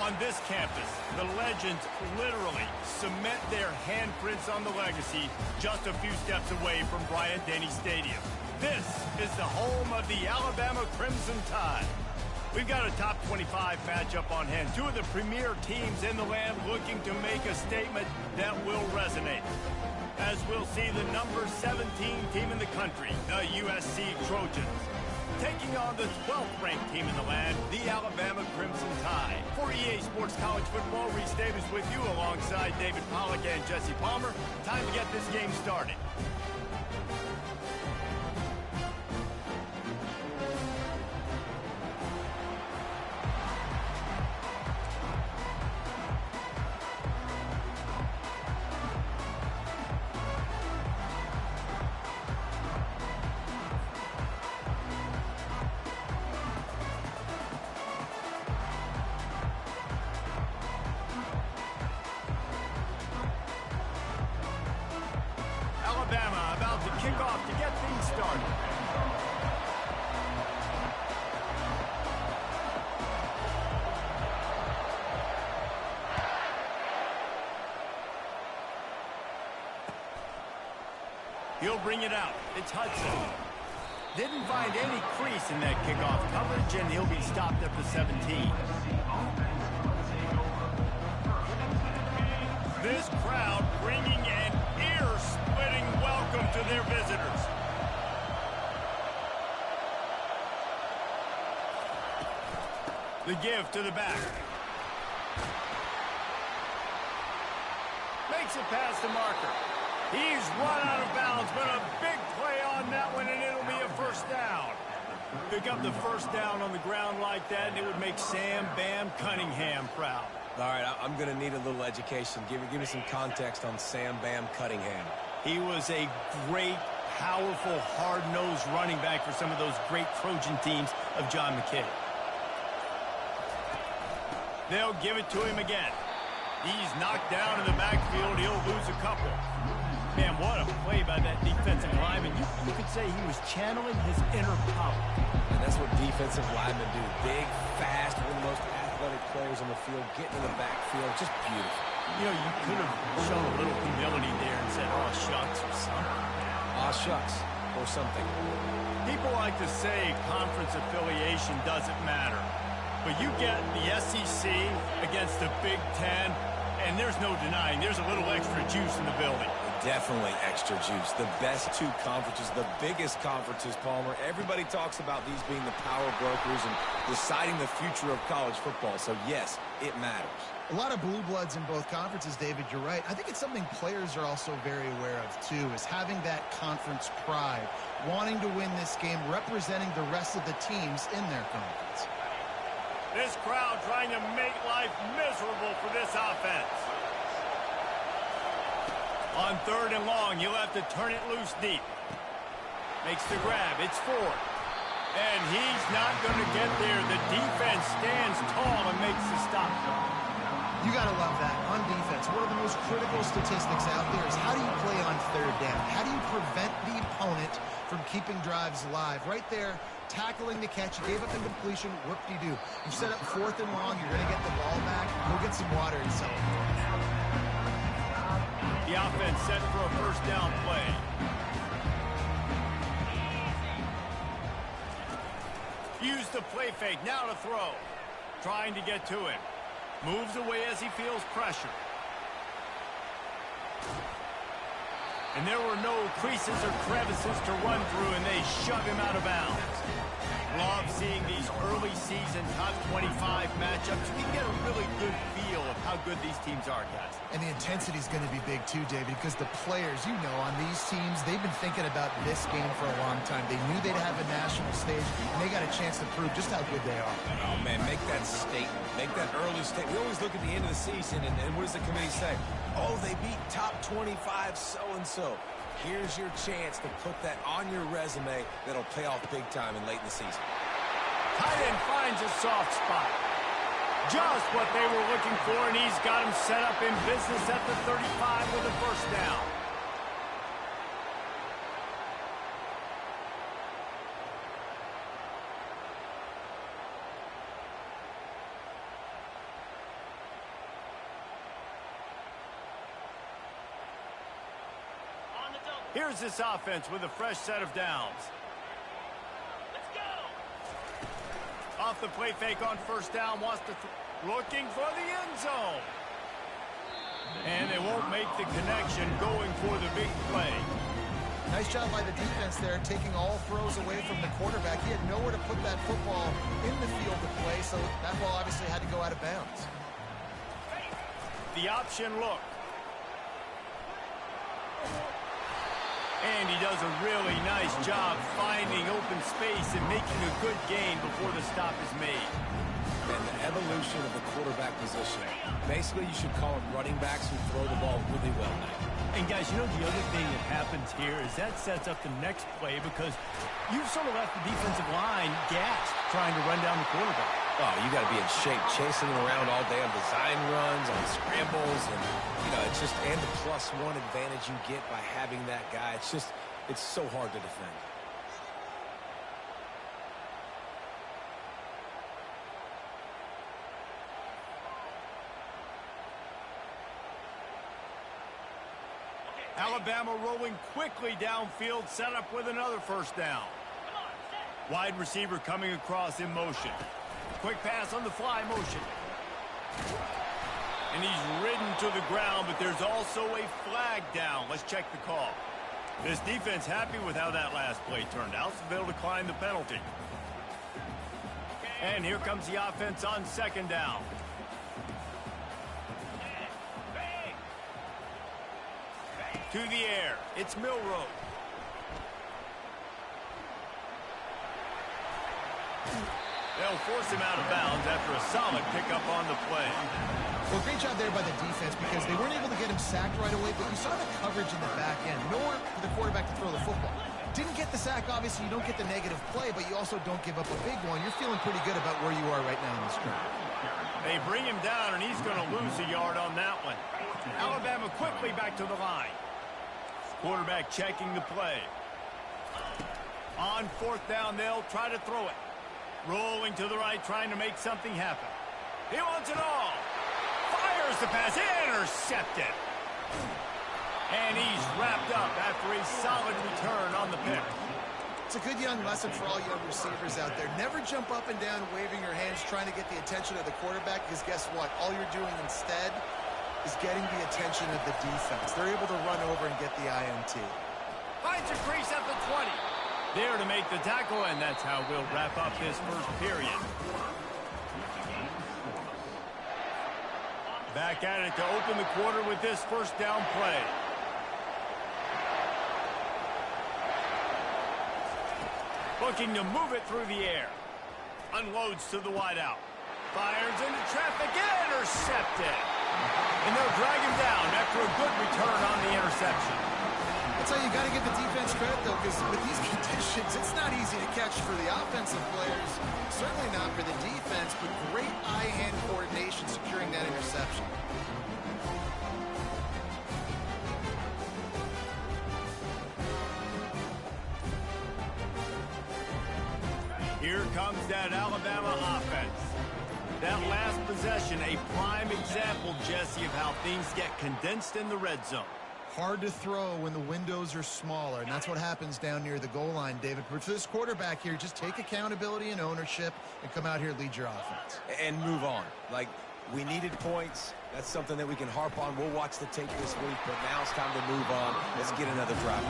On this campus, the legends literally cement their handprints on the legacy just a few steps away from Bryant-Denny Stadium. This is the home of the Alabama Crimson Tide. We've got a top 25 matchup on hand. Two of the premier teams in the land looking to make a statement that will resonate. As we'll see the number 17 team in the country, the USC Trojans, taking on the 12th ranked team in the land, the Alabama Crimson Tide. For EA Sports College Football, Reese Davis with you alongside David Pollack and Jesse Palmer. Time to get this game started. Alabama about to kick off to get things started. He'll bring it out. It's Hudson. Didn't find any crease in that kickoff coverage, and he'll be stopped at the 17. This crowd bringing an ear-splitting welcome to their visitors. The give to the back. Makes it past the marker. He's run out of bounds, but a big play on that one, and it'll be a first down. Pick up the first down on the ground like that, and it would make Sam Bam Cunningham proud. All right, I'm going to need a little education. Give me some context on Sam Bam Cunningham. He was a great, powerful, hard-nosed running back for some of those great Trojan teams of John McKay. They'll give it to him again. He's knocked down in the backfield. He'll lose a couple. Man, what a play by that defensive lineman. You could say he was channeling his inner power. And that's what defensive linemen do. Big, fast, one of the most athletic players on the field, getting in the backfield. Just beautiful. You know, you could have shown a little humility there and said, oh, shucks, or something. Ah, shucks, or something. People like to say conference affiliation doesn't matter. But you get the SEC against the Big Ten, and there's no denying there's a little extra juice in the building. Definitely extra juice. The best two conferences, the biggest conferences, Palmer. Everybody talks about these being the power brokers and deciding the future of college football. So, yes, it matters. A lot of blue bloods in both conferences, David. You're right. I think it's something players are also very aware of, too, is having that conference pride, wanting to win this game, representing the rest of the teams in their conference. This crowd trying to make life miserable for this offense. On 3rd and long, he'll have to turn it loose deep. Makes the grab. It's 4. And he's not going to get there. The defense stands tall and makes the stop. You got to love that. On defense, one of the most critical statistics out there is how do you play on 3rd down? How do you prevent the opponent from keeping drives alive? Right there, tackling the catch. You gave up the completion. Whoop-de-doo. You set up 4th and long. You're going to get the ball back. Go get some water yourself. The offense set for a first down play. Use the play fake. Now to throw. Trying to get to him. Moves away as he feels pressure. And there were no creases or crevices to run through, and they shove him out of bounds. Love seeing these early season top 25 matchups. You can get a really good feel of how good these teams are, guys. And the intensity is going to be big too, David, because the players, you know, on these teams, they've been thinking about this game for a long time. They knew they'd have a national stage, and they got a chance to prove just how good they are. Oh, man, make that statement. Make that early statement. We always look at the end of the season, and what does the committee say? Oh, they beat top 25 so-and-so. Here's your chance to put that on your resume that'll pay off big time in late in the season. Tight end finds a soft spot. Just what they were looking for, and he's got him set up in business at the 35 with a first down. Here's this offense with a fresh set of downs. Off the play fake on first down, wants to looking for the end zone. And they won't make the connection going for the big play. Nice job by the defense there, taking all throws away from the quarterback. He had nowhere to put that football in the field to play, so that ball obviously had to go out of bounds. The option look. And he does a really nice job finding open space and making a good gain before the stop is made. And the evolution of the quarterback position. Basically, you should call them running backs who throw the ball really well now. And guys, you know the other thing that happens here is that sets up the next play because you've sort of left the defensive line gassed trying to run down the quarterback. Oh, you got to be in shape, chasing him around all day on design runs, on scrambles, and, you know, it's just, and the +1 advantage you get by having that guy. It's just, it's so hard to defend. Alabama rolling quickly downfield, set up with another first down. Wide receiver coming across in motion. Quick pass on the fly motion. And he's ridden to the ground, but there's also a flag down. Let's check the call. This defense happy with how that last play turned out, so they'll decline the penalty. And here comes the offense on second down. To the air, it's Milroe. They'll force him out of bounds after a solid pickup on the play. Well, great job there by the defense because they weren't able to get him sacked right away, but you saw the coverage in the back end. Nowhere for the quarterback to throw the football. Didn't get the sack, obviously you don't get the negative play, but you also don't give up a big one. You're feeling pretty good about where you are right now in the scrum. They bring him down, and he's going to lose a yard on that one. Alabama quickly back to the line. Quarterback checking the play. On fourth down, they'll try to throw it. Rolling to the right, trying to make something happen. He wants it all. Fires the pass, intercepted. And he's wrapped up after a solid return on the pick. It's a good young lesson for all young receivers out there. Never jump up and down waving your hands trying to get the attention of the quarterback because guess what? All you're doing instead is getting the attention of the defense. They're able to run over and get the INT. Finds a crease at the 20. There to make the tackle, and that's how we'll wrap up this first period. Back at it to open the quarter with this first down play. Looking to move it through the air. Unloads to the wideout. Fires into traffic, intercepted. And they'll drag him down after a good return on the interception. That's how you got to give the defense credit, though, because with these conditions, it's not easy to catch for the offensive players. Certainly not for the defense, but great eye-hand coordination securing that interception. Here comes that Alabama offense. That last possession, a prime example, Jesse, of how things get condensed in the red zone. Hard to throw when the windows are smaller, and that's what happens down near the goal line, David. But for this quarterback here, just take accountability and ownership and come out here and lead your offense. And move on. Like, we needed points. That's something that we can harp on. We'll watch the tape this week, but now it's time to move on. Let's get another drive.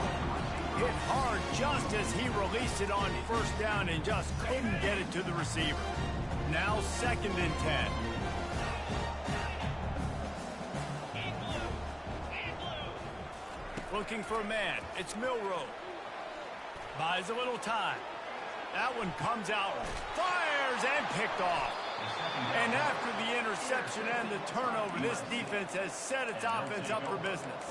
Hit hard just as he released it on first down and just couldn't get it to the receiver. Now 2nd and 10. Looking for a man. It's Milroe. Buys a little time. That one comes out, fires, and picked off. And after the interception and the turnover, this defense has set its offense up for business.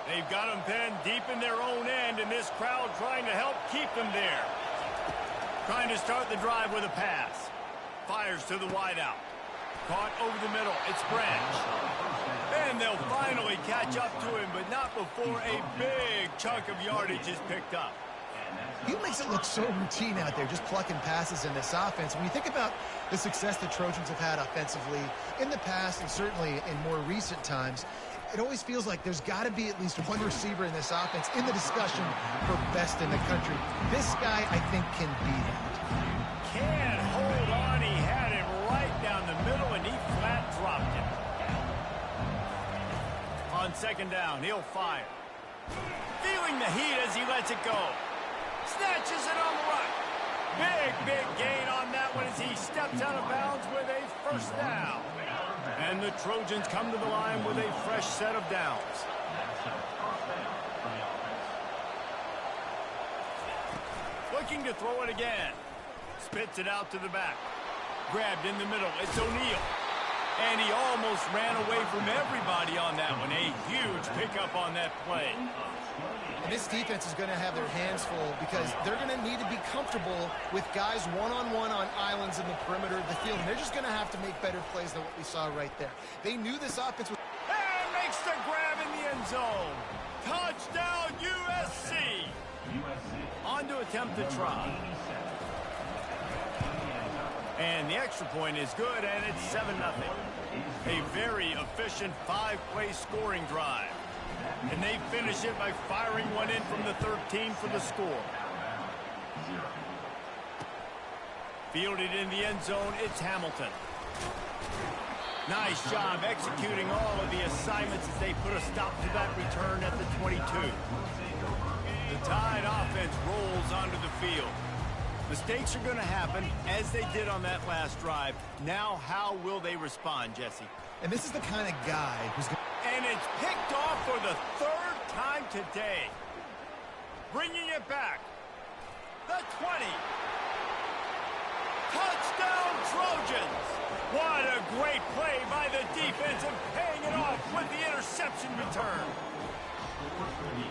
They've got them pinned deep in their own end, and this crowd trying to help keep them there. Trying to start the drive with a pass. Fires to the wideout. Caught over the middle. It's Branch. And they'll finally catch up to him, but not before a big chunk of yardage is picked up. He makes it look so routine out there, just plucking passes in this offense. When you think about the success the Trojans have had offensively in the past and certainly in more recent times, it always feels like there's got to be at least one receiver in this offense in the discussion for best in the country. This guy, I think, can be that. Can't hold on. He had it right down the middle, and he flat dropped it. On second down, he'll fire. Feeling the heat as he lets it go. Snatches it on the run. Big gain on that one as he steps out of bounds with a first down. And the Trojans come to the line with a fresh set of downs. Looking to throw it again. Spits it out to the back. Grabbed in the middle. It's O'Neal. And he almost ran away from everybody on that one. A huge pickup on that play. And this defense is going to have their hands full because they're going to need to be comfortable with guys one-on-one on islands in the perimeter of the field. And they're just going to have to make better plays than what we saw right there. They knew this offense was... And makes the grab in the end zone. Touchdown, USC. On to attempt to try. And the extra point is good, and it's 7-0. A very efficient 5-play scoring drive. And they finish it by firing one in from the 13 for the score. Fielded in the end zone, it's Hamilton. Nice job executing all of the assignments as they put a stop to that return at the 22. The Tide offense rolls onto the field. Mistakes are going to happen, as they did on that last drive. Now, how will they respond, Jesse? And this is the kind of guy who's going to... And it's picked off for the third time today. Bringing it back. The 20. Touchdown, Trojans. What a great play by the defense and paying it off with the interception return.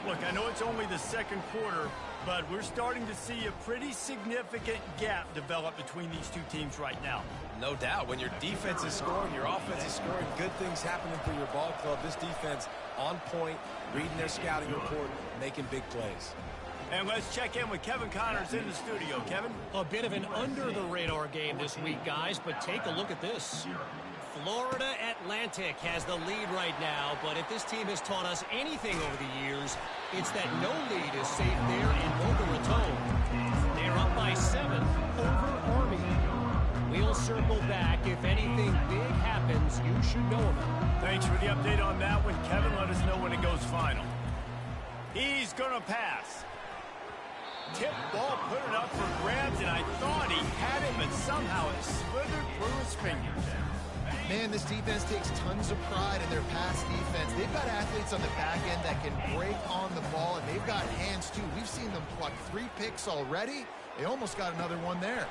Look, I know it's only the second quarter, but we're starting to see a pretty significant gap develop between these two teams right now. No doubt. When your defense is scoring, your offense is scoring, good things happening for your ball club. This defense on point, reading their scouting report, making big plays. And let's check in with Kevin Connors in the studio. Kevin? A bit of an under-the-radar game this week, guys, but take a look at this. Florida Atlantic has the lead right now, but if this team has taught us anything over the years, it's that no lead is safe there in Boca Raton. They're up by 7 over Army. We'll circle back. If anything big happens, you should know about it. Thanks for the update on that one, Kevin. Let us know when it goes final. He's going to pass. Tip ball, put it up for grabs, and I thought he had it, but somehow it slithered through his fingers. Man, this defense takes tons of pride in their pass defense. They've got athletes on the back end that can break on the ball, and they've got hands, too. We've seen them pluck 3 picks already. They almost got another one there.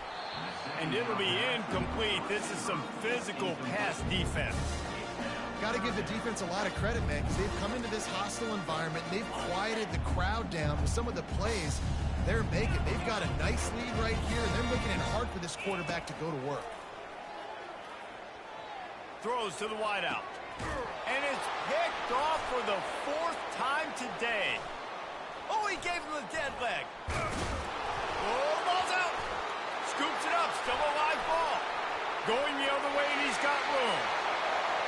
And it'll be incomplete. This is some physical pass defense. Got to give the defense a lot of credit, man, because they've come into this hostile environment. And they've quieted the crowd down with some of the plays they're making. They've got a nice lead right here, and they're looking in hard for this quarterback to go to work. Throws to the wideout. And it's picked off for the 4th time today. Oh, he gave him the dead leg. Oh, ball's out. Scoops it up. Still a live ball. Going the other way, and he's got room.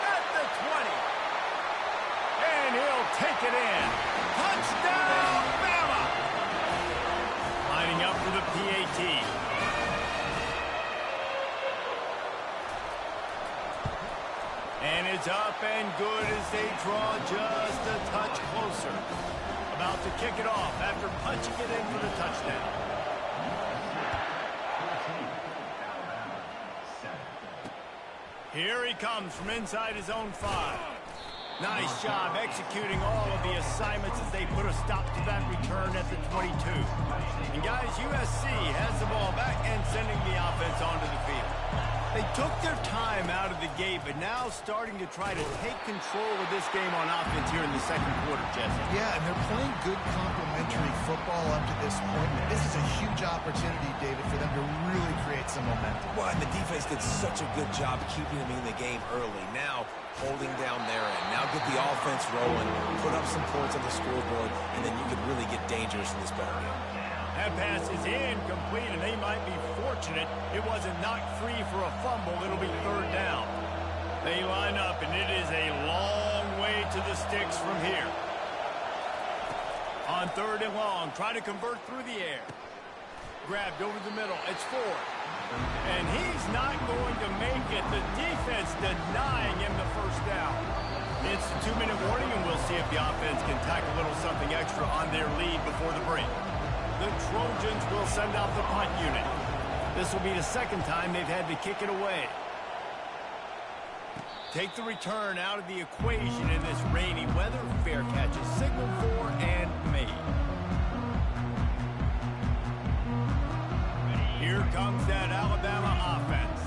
At the 20. And he'll take it in. Touchdown, Bama! Lining up for the PAT. And it's up and good as they draw just a touch closer. About to kick it off after punching it in for the touchdown. Here he comes from inside his own 5. Nice job executing all of the assignments as they put a stop to that return at the 22. And guys, USC has the ball back and sending the offense onto the field. They took their time out of the gate, but now starting to try to take control of this game on offense here in the second quarter, Jesse. Yeah, and they're playing good complementary football up to this point. This is a huge opportunity, David, for them to really create some momentum. Well, and the defense did such a good job keeping them in the game early. Now, holding down their end. Now get the offense rolling, put up some points on the scoreboard, and then you can really get dangerous in this ball game. That pass is incomplete, and they might be fortunate it wasn't knocked free for a fumble. It'll be third down. They line up, and it is a long way to the sticks from here. On third and long, try to convert through the air. Grabbed over the middle. It's Ford. And he's not going to make it. The defense denying him the first down. It's a 2-minute warning, and we'll see if the offense can tack a little something extra on their lead before the break. The Trojans will send out the punt unit. This will be the second time they've had to kick it away. Take the return out of the equation in this rainy weather. Fair catch is signaled for and made. Here comes that Alabama offense.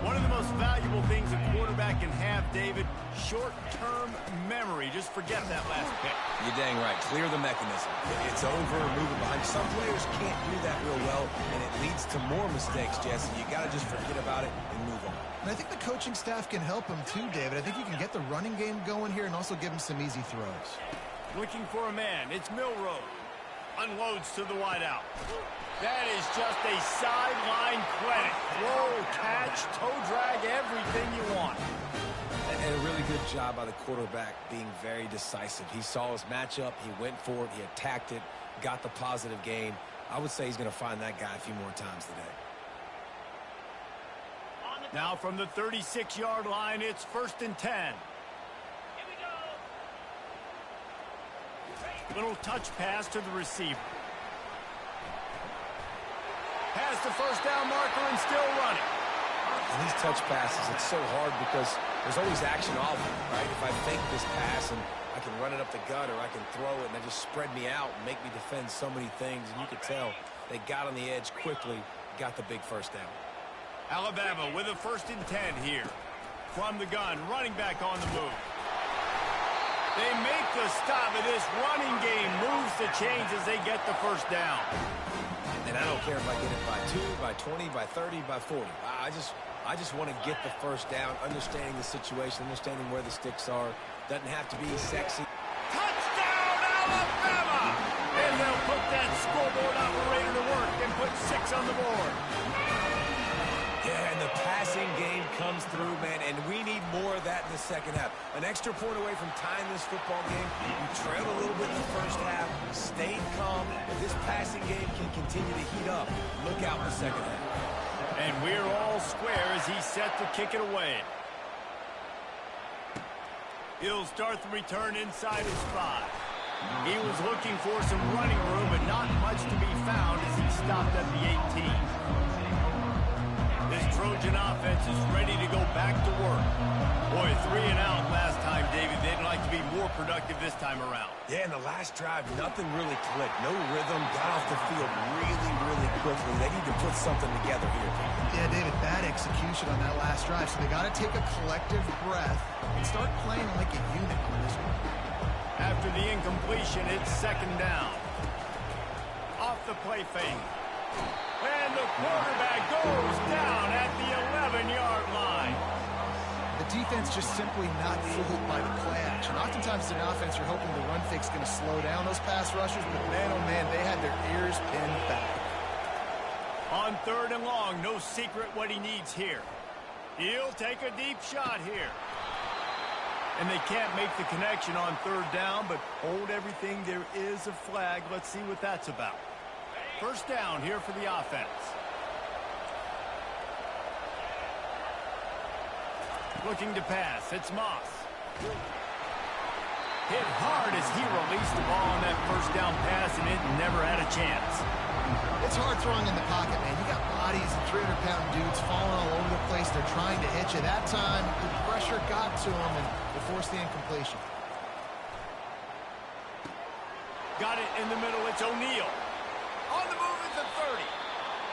One of the most valuable things a quarterback can have, David, short-term memory. Just forget that last pick. You're dang right. Clear the mechanism. It's over, moving behind. Some players can't do that real well, and it leads to more mistakes, Jesse. You got to just forget about it and move on. And I think the coaching staff can help him too, David. I think you can get the running game going here and also give him some easy throws. Looking for a man. It's Milroe. Unloads to the wideout. That is just a sideline clinic. Throw, catch, toe drag, everything you want. And a really good job by the quarterback being very decisive. He saw his matchup. He went for it. He attacked it. Got the positive gain. I would say he's going to find that guy a few more times today. Now from the 36-yard line, it's 1st and 10. Little touch pass to the receiver. Past the first down marker and still running. And these touch passes, it's so hard because there's always action off them, right? If I fake this pass and I can run it up the gut or I can throw it and they just spread me out and make me defend so many things, and you could tell they got on the edge quickly, got the big first down. Alabama with a 1st and 10 here. From the gun, running back on the move. They make the stop, and this running game moves the chains as they get the first down. And I don't care if I get it by 2, by 20, by 30, by 40. I just want to get the first down, understanding the situation, understanding where the sticks are. Doesn't have to be sexy. Touchdown, Alabama! And they'll put that scoreboard operator to work and put 6 on the board. Yeah, and the passing game comes through, man, and we need more of that in the second half. An extra point away from tying this football game. You trailed a little bit in the first half, stayed calm. If this passing game can continue to heat up, look out in the second half. And we're all square as he's set to kick it away. He'll start the return inside his 5. He was looking for some running room, but not much to be found as he stopped at the 18. This Trojan offense is ready to go back to work. Boy, 3 and out last time, David. They'd like to be more productive this time around. Yeah, in the last drive, nothing really clicked. No rhythm, got off the field really, really quickly. They need to put something together here. Yeah, David, bad execution on that last drive. So they got to take a collective breath and start playing like a unit on this one. After the incompletion, it's 2nd down. Off the play fake. And the quarterback goes down at the 11-yard line. The defense just simply not fooled by the play action. Oftentimes in offense, you're hoping the run fake's going to slow down those pass rushers, but man, oh man, they had their ears pinned back. On 3rd and long, no secret what he needs here. He'll take a deep shot here. And they can't make the connection on 3rd down, but hold everything. There is a flag. Let's see what that's about. 1st down here for the offense. Looking to pass. It's Moss. Hit hard as he released the ball on that 1st down pass, and it never had a chance. It's hard throwing in the pocket, man. You got bodies and 300-pound dudes falling all over the place. They're trying to hit you. That time, the pressure got to them, and they forced the incompletion. Got it in the middle. It's O'Neal. On the move at the 30.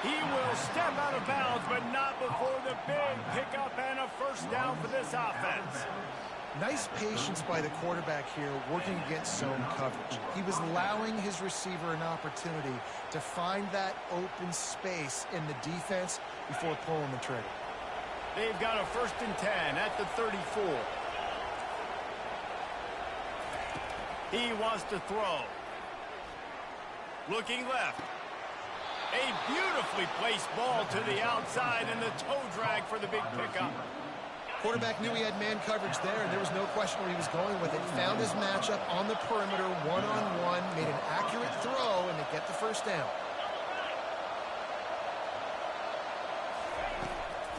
He will step out of bounds, but not before the big pickup and a 1st down for this offense. Nice patience by the quarterback here working against zone coverage. He was allowing his receiver an opportunity to find that open space in the defense before pulling the trigger. They've got a 1st and 10 at the 34. He wants to throw. Looking left. A beautifully placed ball to the outside and the toe drag for the big pickup. Quarterback knew he had man coverage there, and there was no question where he was going with it. Found his matchup on the perimeter, one-on-one, made an accurate throw, and they get the first down.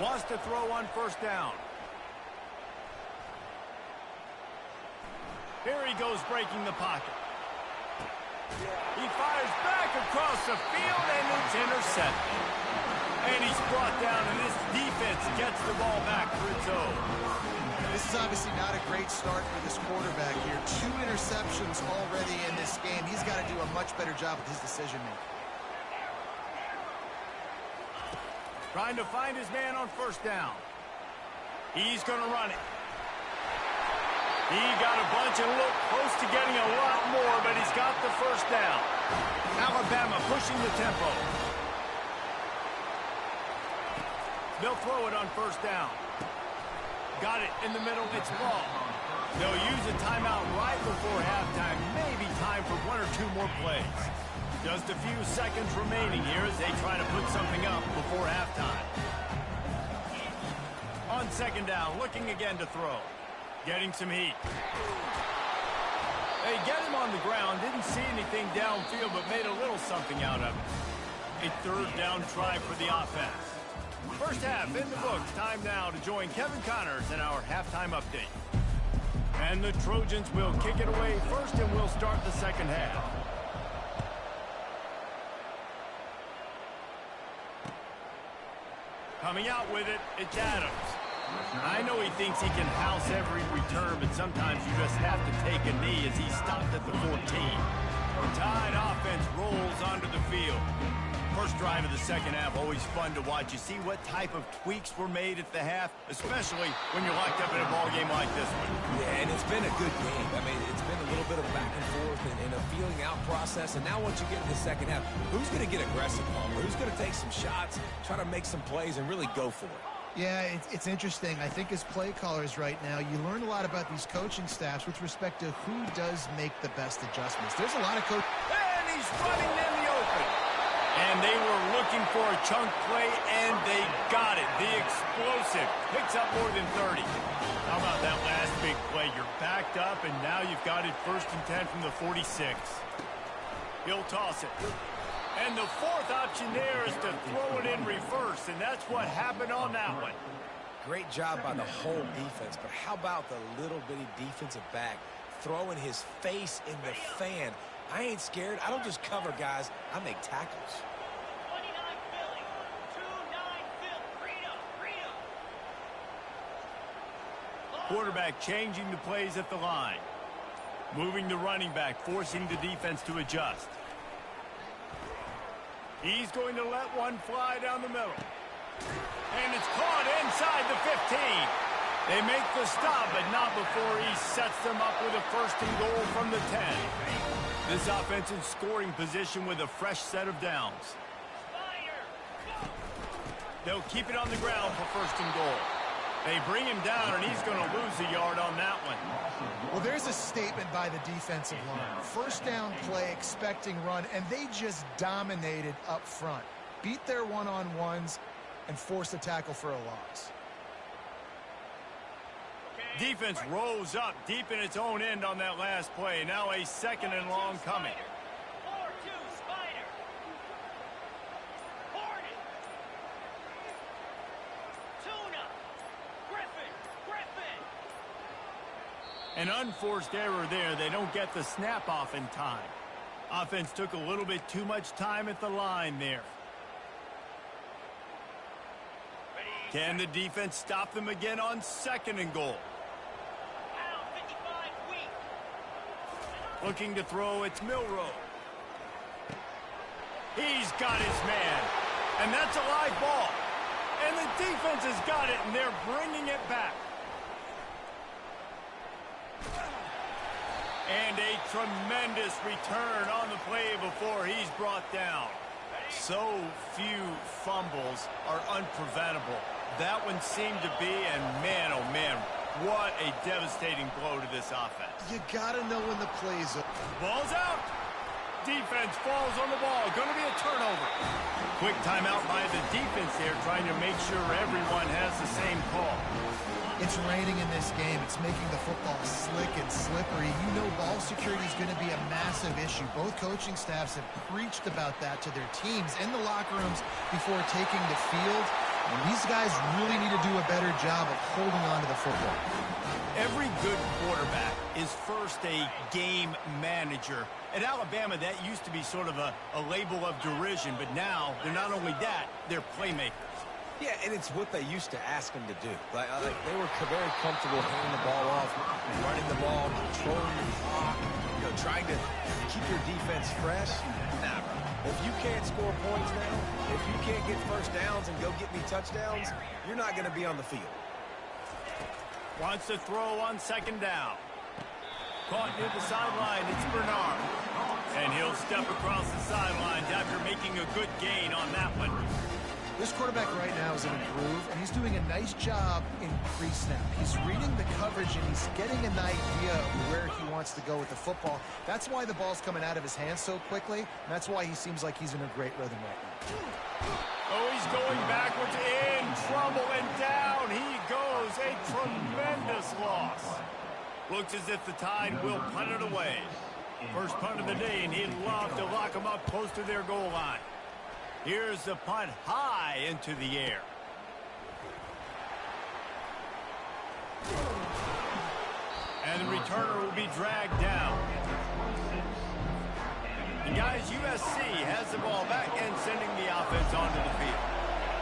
Wants to throw on first down. Here he goes breaking the pocket. He fires back across the field, and it's intercepted. And he's brought down, and this defense gets the ball back for its own. This is obviously not a great start for this quarterback here. 2 interceptions already in this game. He's got to do a much better job with his decision-making. Trying to find his man on first down. He's going to run it. He got a bunch and looked close to getting a lot more, but he's got the first down. Alabama pushing the tempo. They'll throw it on first down. Got it in the middle. It's ball. They'll use a timeout right before halftime. Maybe time for 1 or 2 more plays. Just a few seconds remaining here as they try to put something up before halftime. On second down, looking again to throw. Getting some heat. They get him on the ground. Didn't see anything downfield, but made a little something out of it. A third down try for the offense. First half in the books. Time now to join Kevin Connors in our halftime update. And the Trojans will kick it away first, and we'll start the second half. Coming out with it, it's Adams. I know he thinks he can house every return, but sometimes you just have to take a knee as he stopped at the 14. The Tide offense rolls onto the field. First drive of the second half, always fun to watch. You see what type of tweaks were made at the half, especially when you're locked up in a ball game like this one. Yeah, and it's been a good game. I mean, it's been a little bit of back and forth and a feeling out process. And now once you get in the second half, who's going to get aggressive, Palmer? Who's going to take some shots, try to make some plays, and really go for it? Yeah, it's interesting. I think as play callers right now, you learn a lot about these coaching staffs with respect to who does make the best adjustments. There's a lot of coaches. And he's running in the open. And they were looking for a chunk play, and they got it. The explosive picks up more than 30. How about that last big play? You're backed up, and now you've got it 1st and 10 from the 46. He'll toss it. And the fourth option there is to throw it in reverse, and that's what happened on that one. Great job by the whole defense, but how about the little bitty defensive back throwing his face in the fan? I ain't scared. I don't just cover guys. I make tackles. 29 Philly, 29 Philly, Quarterback changing the plays at the line. Moving the running back, forcing the defense to adjust. He's going to let one fly down the middle. And it's caught inside the 15. They make the stop, but not before he sets them up with a 1st and goal from the 10. This offense in scoring position with a fresh set of downs. They'll keep it on the ground for 1st and goal. They bring him down, and he's going to lose a yard on that one. Well, there's a statement by the defensive line. First down play, expecting run, and they just dominated up front. Beat their one-on-ones and forced a tackle for a loss. Defense rose up deep in its own end on that last play. Now a 2nd and long coming. 4-2 Spider. Hornet. Tuna. Griffin. An unforced error there. They don't get the snap off in time. Offense took a little bit too much time at the line there. Can the defense stop them again on 2nd and goal? Looking to throw, it's Milroe. He's got his man. And that's a live ball. And the defense has got it, and they're bringing it back. And a tremendous return on the play before he's brought down. So few fumbles are unpreventable. That one seemed to be, and man, oh man, what a devastating blow to this offense. You got to know when the play's up. Ball's out. Defense falls on the ball. Going to be a turnover. Quick timeout by the defense there, trying to make sure everyone has the same call. It's raining in this game. It's making the football slick and slippery. You know ball security is going to be a massive issue. Both coaching staffs have preached about that to their teams in the locker rooms before taking the field. And these guys really need to do a better job of holding on to the football. Every good quarterback is first a game manager. At Alabama, that used to be sort of a label of derision, but now they're not only that, they're playmakers. Yeah, and it's what they used to ask them to do. Like they were very comfortable handing the ball off, running the ball, controlling the clock, trying to keep your defense fresh. Nah, bro. If you can't score points now, if you can't get first downs and go get me touchdowns, you're not going to be on the field. Wants to throw on second down. Caught near the sideline, it's Bernard. And he'll step across the sidelines after making a good gain on that one. This quarterback right now is in a groove, and he's doing a nice job in pre-snap. He's reading the coverage, and he's getting an idea of where he wants to go with the football. That's why the ball's coming out of his hands so quickly, and that's why he seems like he's in a great rhythm right now. Oh, he's going backwards, in trouble, and down he goes. A tremendous loss. Looks as if the Tide will punt it away. First punt of the day, and he'd love to lock them up close to their goal line. Here's the punt high into the air. And the returner will be dragged down. And guys, USC has the ball back and sending the offense onto the field.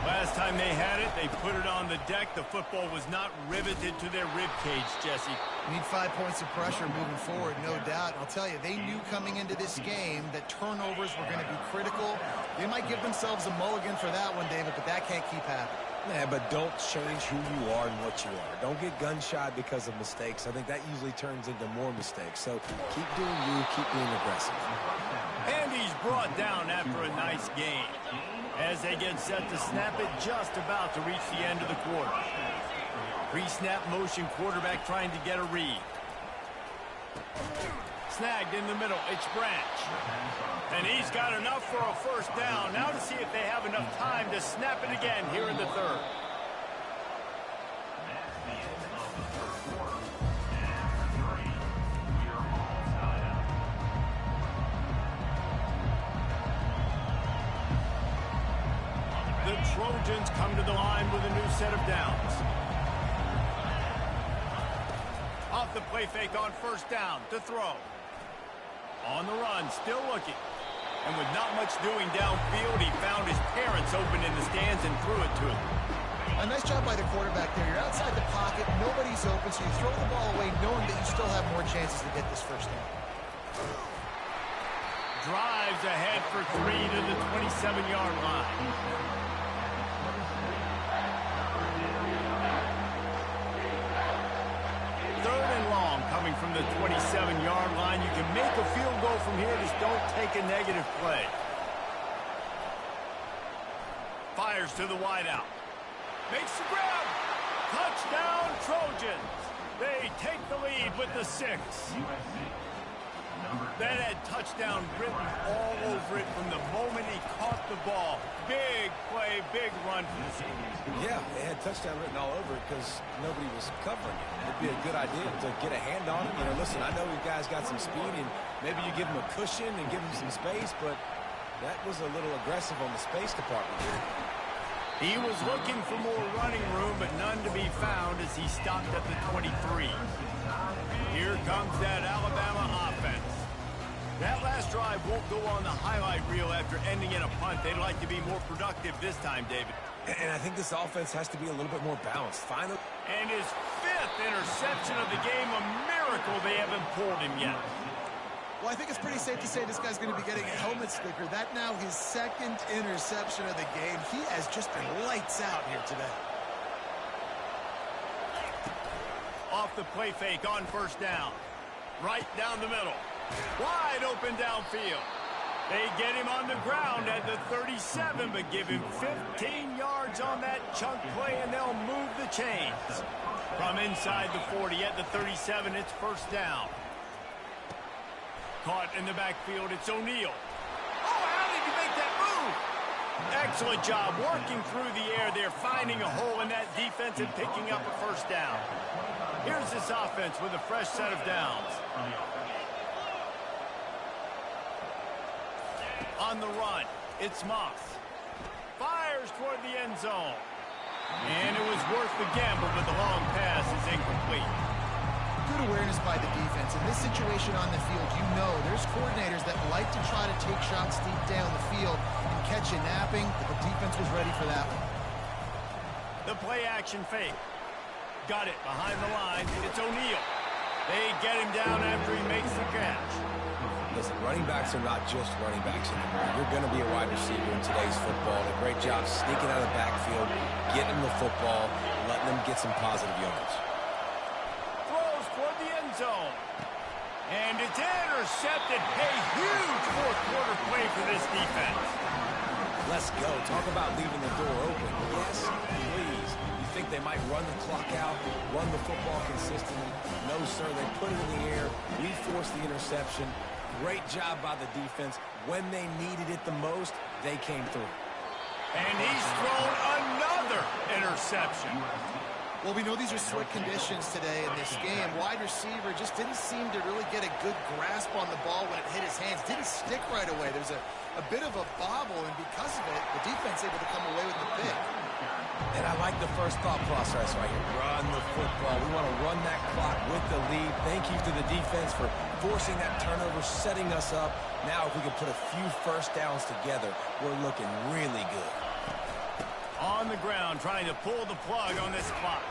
Last time they had it, they put it on the deck. The football was not riveted to their rib cage, Jesse. Need 5 points of pressure moving forward, no doubt. And I'll tell you, they knew coming into this game that turnovers were going to be critical. They might give themselves a mulligan for that one, David, but that can't keep happening. Yeah, but don't change who you are and what you are. Don't get gun-shy because of mistakes. I think that usually turns into more mistakes. So keep doing you, keep being aggressive. And he's brought down after a nice game. As they get set to snap it, just about to reach the end of the quarter. Pre-snap motion, quarterback trying to get a read. Snagged in the middle, it's Branch. And he's got enough for a first down. Now to see if they have enough time to snap it again here in the third. The Trojans come to the line with a new set of downs. Off the play fake on first down to throw. On the run, still looking. And with not much doing downfield, he found his parents open in the stands and threw it to him. A nice job by the quarterback there. You're outside the pocket, nobody's open, so you throw the ball away knowing that you still have more chances to get this first down. Drives ahead for 3 to the 27-yard line. Third and long coming from the 27-yard line. You can make a field goal from here. Just don't take a negative play. Fires to the wideout. Makes the grab. Touchdown, Trojans. They take the lead with the 6. That had touchdown written all over it from the moment he caught the ball. Big play, big run for the team. Yeah, they had touchdown written all over it because nobody was covering it. It'd be a good idea to get a hand on him. You know, listen, I know you guys got some speed, and maybe you give him a cushion and give him some space, but that was a little aggressive on the space department here. He was looking for more running room, but none to be found as he stopped at the 23. Here comes that Alabama offense. That last drive won't go on the highlight reel after ending in a punt. They'd like to be more productive this time, David. And I think this offense has to be a little bit more balanced. Finally. And his 5th interception of the game, a miracle they haven't pulled him yet. Well, I think it's pretty safe to say this guy's going to be getting a helmet sticker. That now his 2nd interception of the game. He has just been lights out here today. Off the play fake on first down. Right down the middle. Wide open downfield. They get him on the ground at the 37, but give him 15 yards on that chunk play, and they'll move the chains. From inside the 40 at the 37, it's first down. Caught in the backfield, it's O'Neal. Oh, how did he make that move? Excellent job working through the air there, finding a hole in that defense and picking up a first down. Here's this offense with a fresh set of downs. On the run, it's Moss. Fires toward the end zone. And it was worth the gamble, but the long pass is incomplete. Good awareness by the defense. In this situation on the field, you know there's coordinators that like to try to take shots deep down the field and catch you napping, but the defense was ready for that one. The play action fake. Got it behind the line. It's O'Neal. They get him down after he makes the catch. Listen, running backs are not just running backs anymore. You're going to be a wide receiver in today's football. A great job sneaking out of the backfield, getting them the football, letting them get some positive yards. Throws toward the end zone. And it's intercepted. A huge fourth quarter play for this defense. Let's go. Talk about leaving the door open. Yes, please. You think they might run the clock out, run the football consistently? No, sir. They put it in the air. We forced the interception. Great job by the defense. When they needed it the most, they came through. And he's thrown another interception. Well, we know these are slick conditions today in this game. Wide receiver just didn't seem to really get a good grasp on the ball when it hit his hands. Didn't stick right away. There's a bit of a bobble, and because of it, the defense able to come away with the pick. And I like the first thought process right here. Run the football. We want to run that clock with the lead. Thank you to the defense for forcing that turnover, setting us up. Now, if we can put a few first downs together, we're looking really good. On the ground, trying to pull the plug on this clock.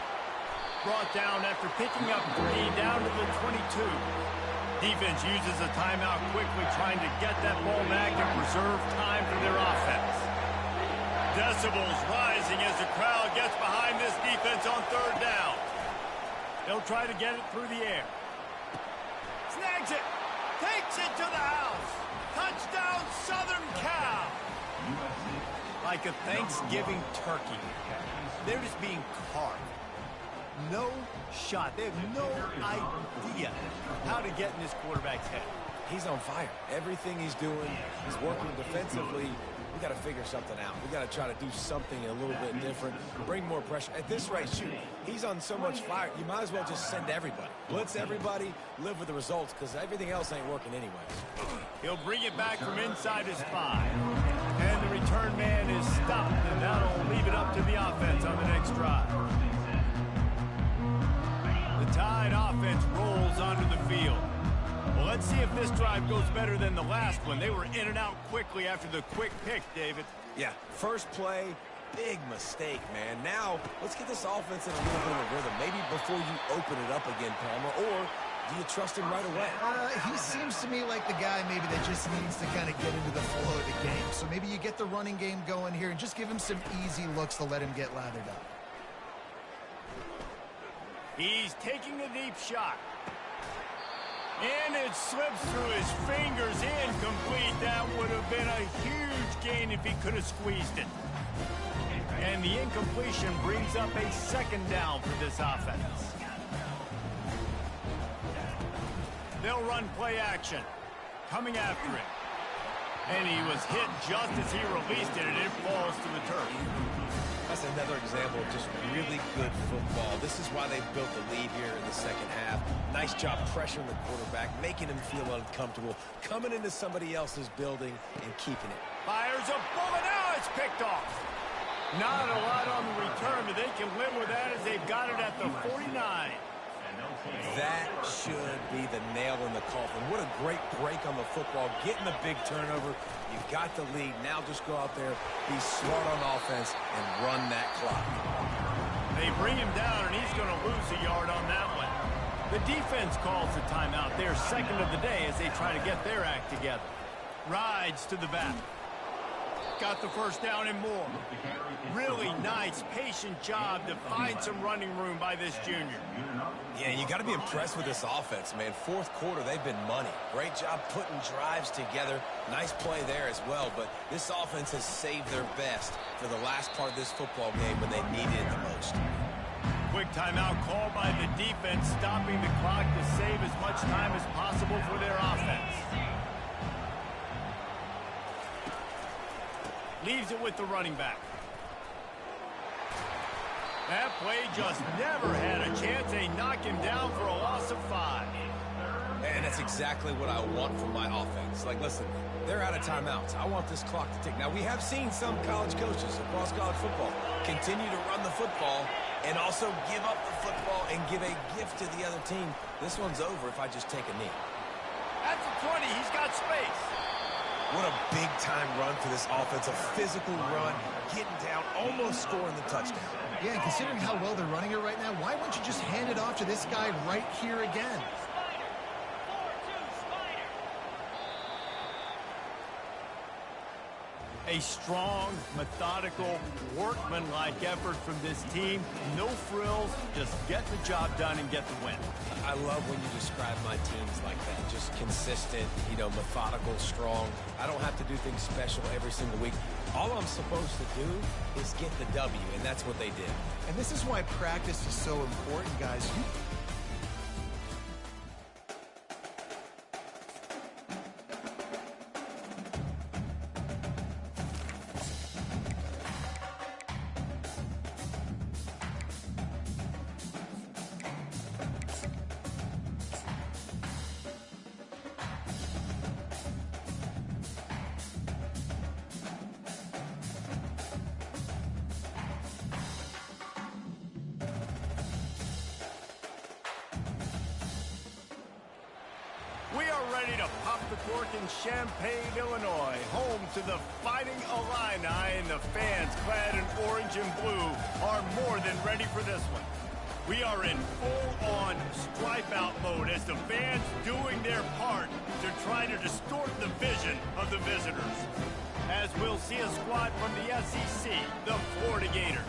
Brought down after picking up 3 down to the 22. Defense uses a timeout quickly, trying to get that ball back and preserve time for their offense. Decibels rising as the crowd gets behind this defense on third down. They'll try to get it through the air. Snags it. Takes it to the house. Touchdown, Southern Cal. Like a Thanksgiving turkey. They're just being carved. No shot. They have no idea how to get in this quarterback's head. He's on fire. Everything he's doing, he's working defensively. We got to figure something out. We got to try to do something a little bit different, bring more pressure. At this rate, shoot, he's on so much fire, you might as well just send everybody. Blitz everybody, live with the results, because everything else ain't working anyways. He'll bring it back from inside his 5. And the return man is stopped, and that'll leave it up to the offense on the next drive. The Tide offense rolls onto the field. Well, let's see if this drive goes better than the last one. They were in and out quickly after the quick pick, David. Yeah, first play, big mistake, man. Now, let's get this offense in a little bit of a rhythm. Maybe before you open it up again, Palmer, or do you trust him right away? He seems to me like the guy maybe that just needs to kind of get into the flow of the game. So maybe you get the running game going here and just give him some easy looks to let him get lathered up. He's taking a deep shot. And it slips through his fingers, incomplete. That would have been a huge gain if he could have squeezed it. And the incompletion brings up a second down for this offense. They'll run play action. Coming after him. And he was hit just as he released it, and it falls to the turf. That's another example of just really good football. This is why they built the lead here in the second half. Nice job pressuring the quarterback, making him feel uncomfortable, coming into somebody else's building and keeping it. Fires a bullet. Now it's picked off. Not a lot on the return, but they can live with that as they've got it at the 49. That should be the nail in the coffin. What a great break on the football. Getting the big turnover. You've got the lead. Now just go out there, be smart on offense, and run that clock. They bring him down, and he's going to lose a yard on that one. The defense calls the timeout. Their second of the day as they try to get their act together. Rides to the back. Got the first down and more. Really nice, patient job to find some running room by this junior. Yeah, you got to be impressed with this offense, man. Fourth quarter, they've been money. Great job putting drives together. Nice play there as well, but this offense has saved their best for the last part of this football game when they needed it the most. Quick timeout called by the defense, stopping the clock to save as much time as possible for their offense. Leaves it with the running back. That play just never had a chance. They knock him down for a loss of 5. And that's exactly what I want from my offense. Like, listen, they're out of timeouts. I want this clock to tick. Now, we have seen some college coaches across college football continue to run the football and also give up the football and give a gift to the other team. This one's over if I just take a knee. At the 20, he's got space. What a big-time run for this offense. A physical run, getting down, almost scoring the touchdown. Yeah, and considering how well they're running it right now, why wouldn't you just hand it off to this guy right here again? A strong, methodical, workman-like effort from this team. No frills, just get the job done and get the win. I love when you describe my teams like that. Just consistent, methodical, strong. I don't have to do things special every single week. All I'm supposed to do is get the W, and that's what they did. And this is why practice is so important, guys. We are ready to pop the cork in Champaign, Illinois, home to the Fighting Illini, and the fans clad in orange and blue are more than ready for this one. We are in full-on stripe-out mode as the fans doing their part to try to distort the vision of the visitors. As we'll see a squad from the SEC, the Florida Gators,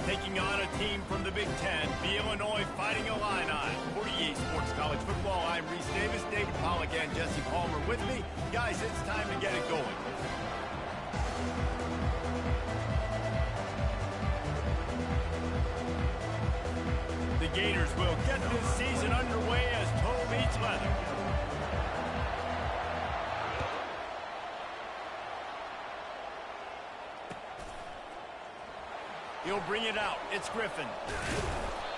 taking on a team from the Big Ten, the Illinois Fighting Illini. 48 Sports College Football, I'm Reese Davis, David Pollack, and Jesse Palmer with me. Guys, it's time to get it going. The Gators will get this season underway as toe meets leather. He'll bring it out. It's Griffin.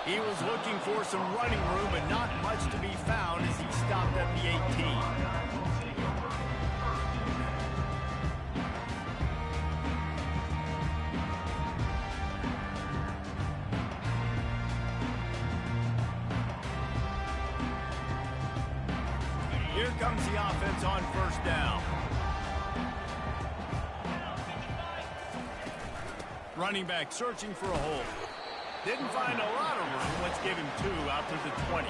He was looking for some running room, but not much to be found as he stopped at the 18. Here comes the offense on first down. Running back searching for a hole. Didn't find a lot of room. Let's give him 2 out to the 20.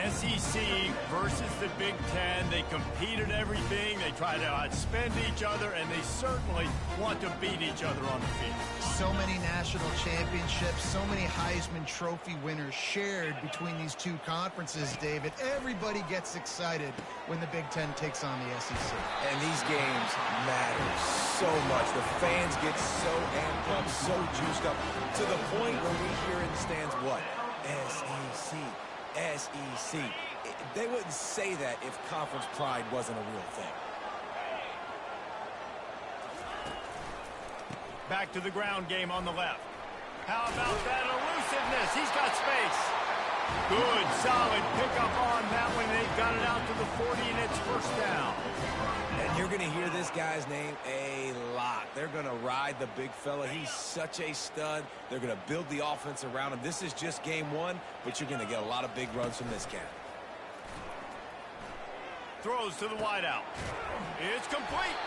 SEC versus the Big Ten. They compete at everything. They try to outspend each other, and they certainly want to beat each other on the field. So many national championships, so many Heisman Trophy winners shared between these two conferences, David. Everybody gets excited when the Big Ten takes on the SEC. And these games matter so much. The fans get so amped up, so juiced up, to the point where we hear in the stands, what? SEC. SEC. They wouldn't say that if conference pride wasn't a real thing. Back to the ground game on the left. How about that elusiveness? He's got space. Good, solid pickup on that one. They've got it out to the 40, and it's first down. And you're going to hear this guy's name a lot. They're going to ride the big fella. He's such a stud. They're going to build the offense around him. This is just game 1, but you're going to get a lot of big runs from this cat. Throws to the wideout. It's complete.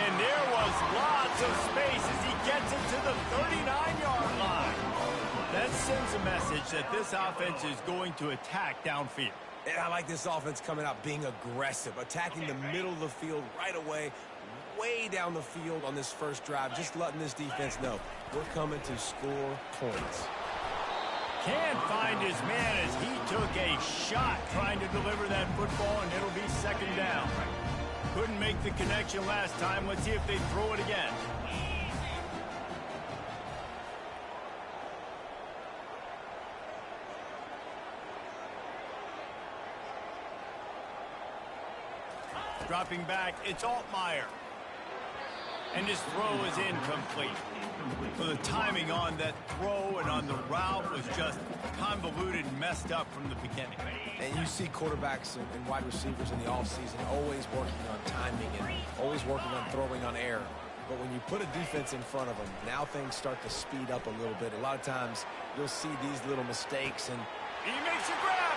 And there was lots of space as he gets it to the 39-yard line. That sends a message that this offense is going to attack downfield. And I like this offense coming out, being aggressive, attacking the middle of the field right away, way down the field on this first drive, just letting this defense know we're coming to score points. Can't find his man as he took a shot trying to deliver that football, and it'll be second down. Couldn't make the connection last time. Let's see if they throw it again. Dropping back, it's Altmaier. And his throw is incomplete. So the timing on that throw and on the route was just convoluted and messed up from the beginning. And you see quarterbacks and wide receivers in the offseason always working on timing and always working on throwing on air. But when you put a defense in front of them, now things start to speed up a little bit. A lot of times you'll see these little mistakes. And he makes a grab.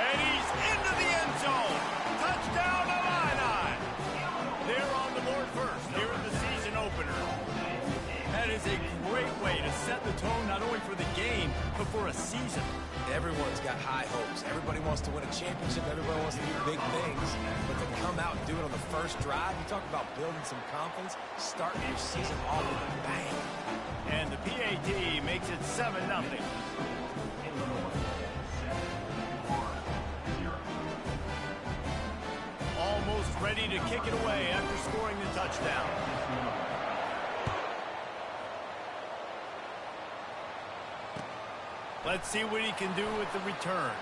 And he's into the end zone. Touchdown, Illini. They're on the board first here in the season opener. That is a great way to set the tone not only for the game, but for a season. Everyone's got high hopes. Everybody wants to win a championship. Everybody wants to do big things. But to come out and do it on the first drive, you talk about building some confidence, starting your season off with a bang. And the PAT makes it 7-0. Almost ready to kick it away after scoring the touchdown. Let's see what he can do with the return.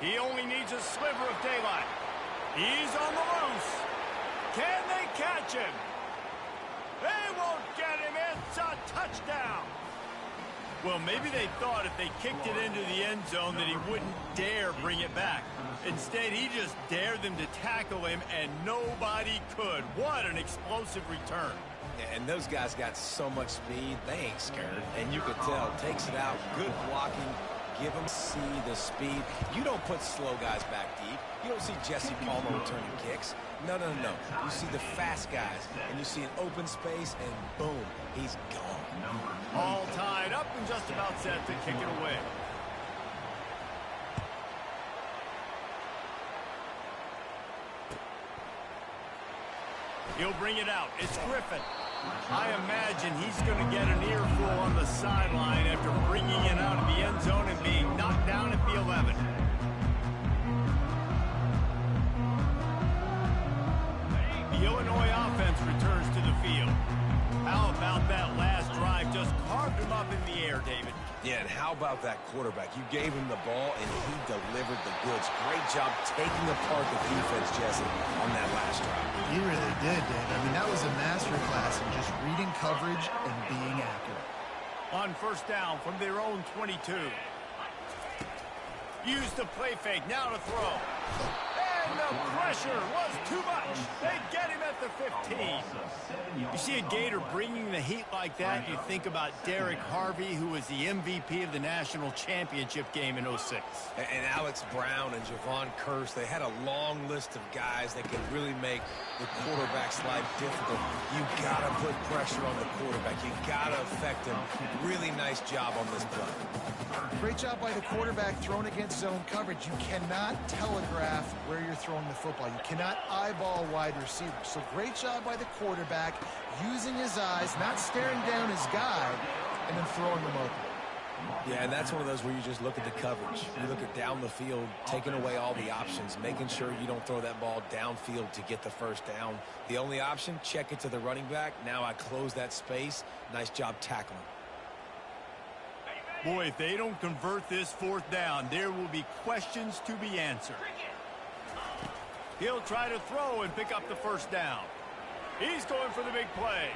He only needs a sliver of daylight. He's on the loose. Can they catch him? They won't get him. It's a touchdown. Well, maybe they thought if they kicked it into the end zone that he wouldn't dare bring it back. Instead, he just dared them to tackle him, and nobody could. What an explosive return. And those guys got so much speed, they ain't scared. And you could tell, takes it out, good blocking, give them the speed. You don't put slow guys back deep. You don't see Jesse Palmer returning kicks. No. You see the fast guys, and you see an open space, and boom, he's gone. All tied up and just about set to kick it away. He'll bring it out. It's Griffin. I imagine he's going to get an earful on the sideline after bringing it out of the end zone and being knocked down at the 11. The Illinois offense returns to the field. How about that last drive? Just carved him up in the air, David. Yeah, and how about that quarterback? You gave him the ball, and he delivered the goods. Great job taking apart the defense, Jesse, on that last drive. He really did, Dave. I mean, that was a masterclass in just reading coverage and being accurate. On first down from their own 22. Use the play fake, now to throw. And the pressure was too much. They get him at the 15. You see a Gator bringing the heat like that, you think about Derek Harvey, who was the MVP of the national championship game in 06. And Alex Brown and Javon Curse, they had a long list of guys that could really make the quarterback's life difficult. You got to put pressure on the quarterback. You got to affect him. Really nice job on this play. Great job by the quarterback thrown against zone coverage. You cannot telegraph where you're throwing the football. You cannot eyeball wide receivers. So great job by the quarterback using his eyes, not staring down his guy, and then throwing them open. Yeah, and that's one of those where you just look at the coverage. You look at down the field, taking away all the options, making sure you don't throw that ball downfield to get the first down. The only option, check it to the running back. Now I close that space. Nice job tackling. Boy, if they don't convert this fourth down, there will be questions to be answered. He'll try to throw and pick up the first down. He's going for the big play.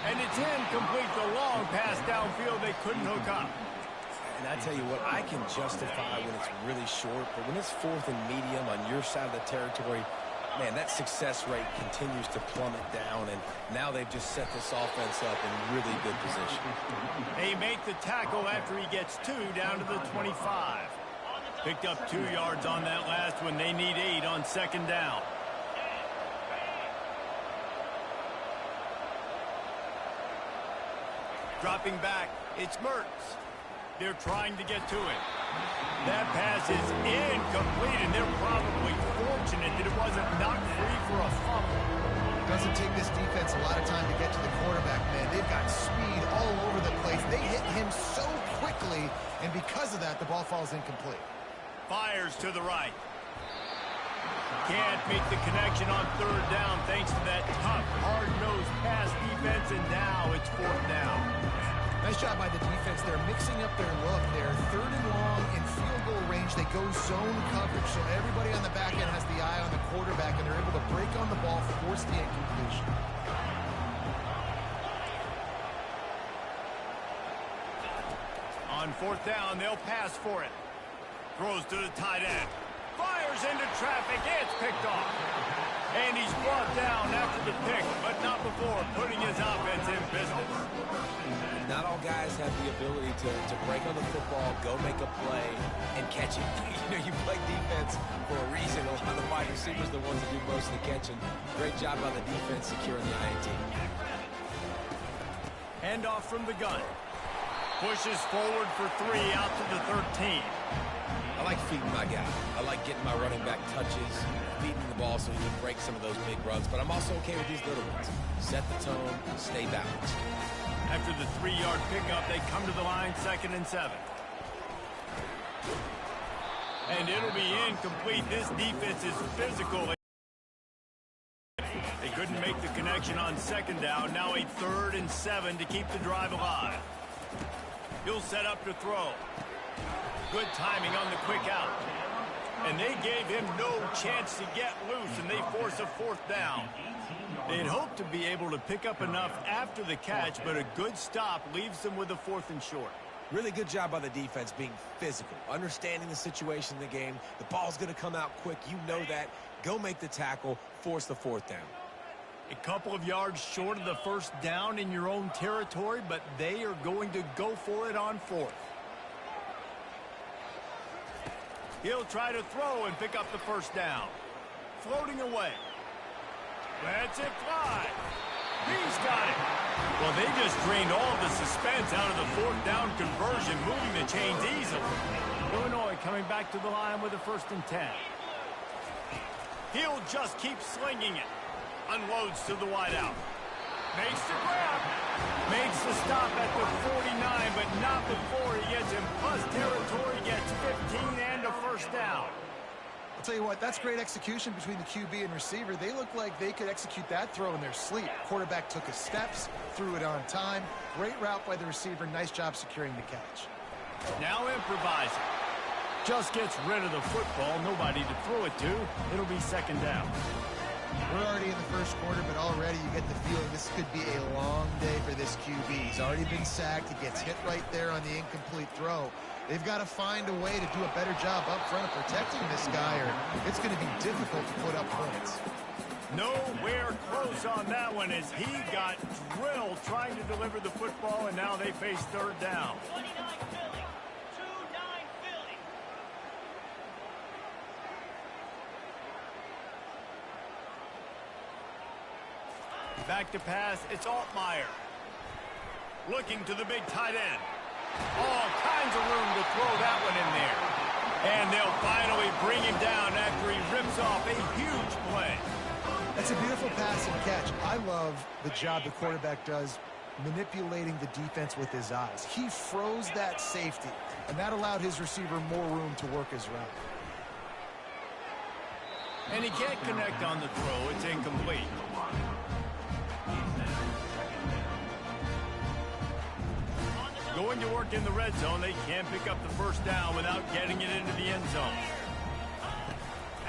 And it's incomplete. The long pass downfield they couldn't hook up. And I tell you what, I can justify when it's really short, but when it's fourth and medium on your side of the territory, man, that success rate continues to plummet down, and now they've just set this offense up in really good position. They make the tackle after he gets 2 down to the 25. Picked up 2 yards on that last one. They need 8 on second down. Dropping back, it's Mertz. They're trying to get to it. That pass is incomplete, and they're probably fortunate that it wasn't knocked free for a fumble. It doesn't take this defense a lot of time to get to the quarterback, man. They've got speed all over the place. They hit him so quickly, and because of that, the ball falls incomplete. Fires to the right. Can't make the connection on third down thanks to that tough, hard-nosed pass defense, and now it's fourth down. Nice job by the defense. They're mixing up their look. They're third and long in field goal range. They go zone coverage. So everybody on the back end has the eye on the quarterback, and they're able to break on the ball, force the incompletion. On fourth down, they'll pass for it. Throws to the tight end. Fires into traffic. It's picked off. And he's brought down after the pick, but not before putting his offense in business. Not all guys have the ability to break on the football, go make a play, and catch it. You know, you play defense for a reason. A lot of the wide receivers are the ones that do most of the catching. Great job by the defense securing the INT. Handoff from the gun. Pushes forward for 3 out to the 13. I like feeding my guy. I like getting my running back touches, feeding the ball so he can break some of those big runs. But I'm also okay with these little ones. Set the tone, stay balanced. After the 3-yard pickup, they come to the line, 2nd and 7. And it'll be incomplete. This defense is physical. They couldn't make the connection on 2nd down. Now a 3rd and 7 to keep the drive alive. He'll set up to throw. Good timing on the quick out. And they gave him no chance to get loose, and they force a 4th down. They'd hoped to be able to pick up enough after the catch, but a good stop leaves them with a 4th and short. Really good job by the defense being physical, understanding the situation in the game. The ball's going to come out quick. You know that. Go make the tackle, force the 4th down. A couple of yards short of the 1st down in your own territory, but they are going to go for it on 4th. He'll try to throw and pick up the 1st down. Floating away. Lets it fly. He's got it. Well, they just drained all the suspense out of the 4th down conversion, moving the chains easily. Illinois coming back to the line with a 1st and 10. He'll just keep slinging it. Unloads to the wideout. Makes the grab. Makes the stop at the 49, but not before he gets in plus territory, gets 15 and a 1st down. I'll tell you what, that's great execution between the QB and receiver. They look like they could execute that throw in their sleep. Quarterback took his steps, threw it on time. Great route by the receiver. Nice job securing the catch. Now improvising. Just gets rid of the football. Nobody to throw it to. It'll be 2nd down. We're already in the 1st quarter, but already you get the feeling this could be a long day for this QB. He's already been sacked. He gets hit right there on the incomplete throw. They've got to find a way to do a better job up front of protecting this guy, or it's going to be difficult to put up points. Nowhere close on that one as he got drilled trying to deliver the football, and now they face 3rd down. 29 Philly. 2-9 Philly. Back to pass, it's Altmaier. Looking to the big tight end. All kinds of room to throw that one in there. And they'll finally bring him down after he rips off a huge play. That's a beautiful pass and catch. I love the job the quarterback does manipulating the defense with his eyes. He froze that safety, and that allowed his receiver more room to work his route. And he can't connect on the throw. It's incomplete. Going to work in the red zone, they can't pick up the 1st down without getting it into the end zone.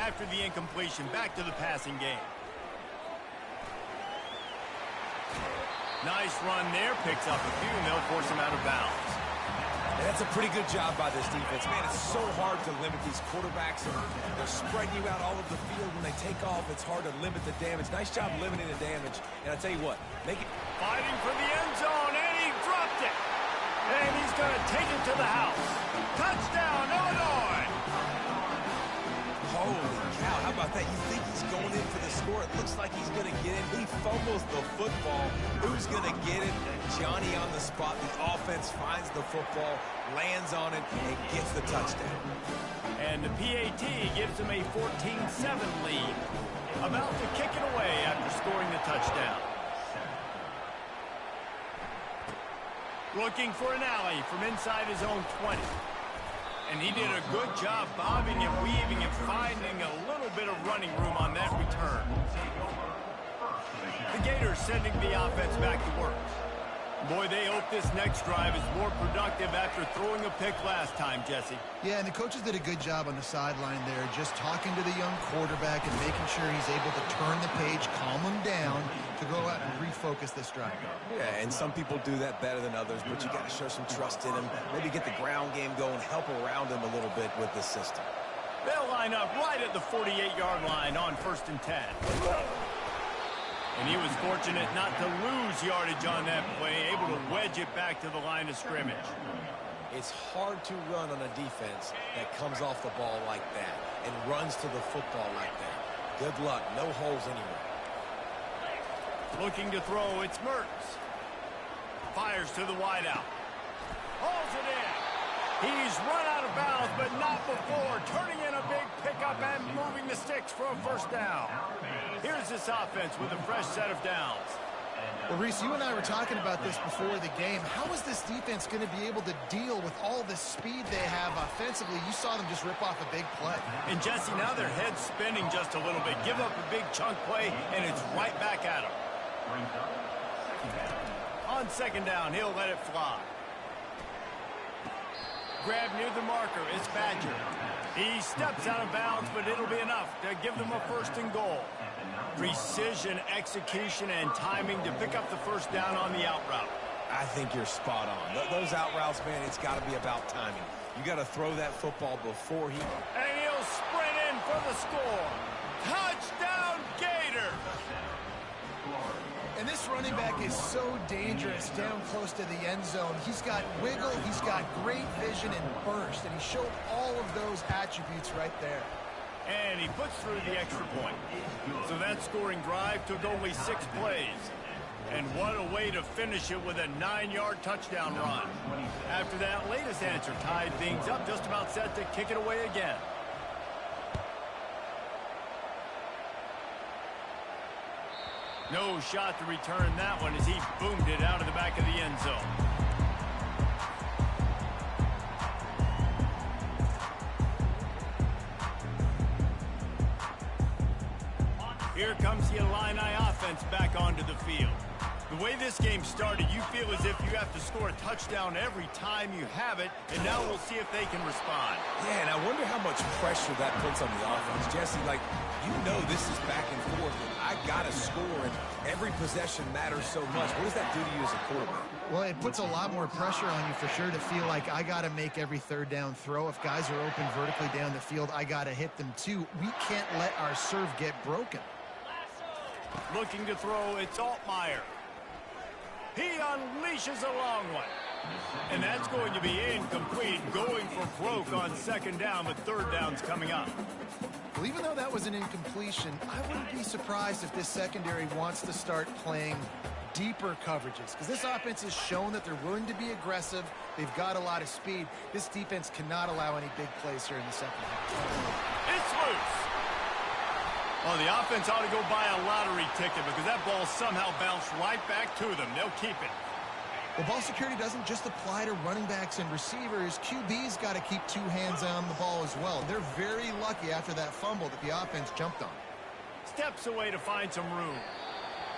After the incompletion, back to the passing game. Nice run there, picks up a few, and they'll force him out of bounds. And that's a pretty good job by this defense. Man, it's so hard to limit these quarterbacks, and they're spreading you out all over the field. When they take off, it's hard to limit the damage. Nice job limiting the damage. And I tell you what, make it... Fighting for the end zone, and he dropped it. And he's going to take it to the house. Touchdown, Illinois! Holy cow, how about that? You think he's going in for the score. It looks like he's going to get it. He fumbles the football. Who's going to get it? Johnny on the spot. The offense finds the football, lands on it, and gets the touchdown. And the PAT gives him a 14-7 lead. About to kick it away after scoring the touchdown. Looking for an alley from inside his own 20. And he did a good job bobbing and weaving and finding a little bit of running room on that return. The Gators sending the offense back to work. Boy, they hope this next drive is more productive after throwing a pick last time, Jesse. Yeah, and the coaches did a good job on the sideline there, just talking to the young quarterback and making sure he's able to turn the page, calm him down to go out and refocus this drive. Yeah, and some people do that better than others, but you got to show some trust in him. Maybe get the ground game going, help around him a little bit with this system. They'll line up right at the 48-yard line on 1st and 10. And he was fortunate not to lose yardage on that play, able to wedge it back to the line of scrimmage. It's hard to run on a defense that comes off the ball like that and runs to the football like that. Good luck. No holes anywhere. Looking to throw, it's Mertens. Fires to the wideout. Hauls it in. He's run out of bounds, but not before. Turning in a big pickup and moving the sticks for a first down. Here's this offense with a fresh set of downs. Well, Reese, you and I were talking about this before the game. How is this defense going to be able to deal with all the speed they have offensively? You saw them just rip off a big play. And, Jesse, now their head's spinning just a little bit. Give up a big chunk play, and it's right back at them. On 2nd down, he'll let it fly. Grab near the marker, it's Badger. He steps out of bounds, but it'll be enough to give them a 1st and goal. Precision, execution, and timing to pick up the first down on the out route. I think you're spot on. Those out routes, man, it's got to be about timing. You got to throw that football before he... And he'll sprint in for the score. Touchdown, Gator! And this running back is so dangerous down close to the end zone. He's got wiggle, he's got great vision and burst, and he showed all of those attributes right there. And he puts through the extra point. So that scoring drive took only 6 plays. And what a way to finish it with a 9-yard touchdown run. After that latest answer tied things up, just about set to kick it away again. No shot to return that one as he boomed it out of the back of the end zone. Here comes the Illini offense back onto the field. The way this game started, you feel as if you have to score a touchdown every time you have it, and now we'll see if they can respond. Yeah, and I wonder how much pressure that puts on the offense. Jesse, like, you know this is back and forth, and I got to score, and every possession matters so much. What does that do to you as a quarterback? Well, it puts a lot more pressure on you for sure to feel like I got to make every 3rd down throw. If guys are open vertically down the field, I got to hit them too. We can't let our serve get broken. Looking to throw, it's Altmaier. He unleashes a long one. And that's going to be incomplete, going for broke on 2nd down, but 3rd down's coming up. Well, even though that was an incompletion, I wouldn't be surprised if this secondary wants to start playing deeper coverages, because this offense has shown that they're willing to be aggressive. They've got a lot of speed. This defense cannot allow any big plays here in the second half. It's loose. Well, the offense ought to go buy a lottery ticket because that ball somehow bounced right back to them. They'll keep it. Well, ball security doesn't just apply to running backs and receivers. QB's got to keep 2 hands on the ball as well. They're very lucky after that fumble that the offense jumped on. Steps away to find some room.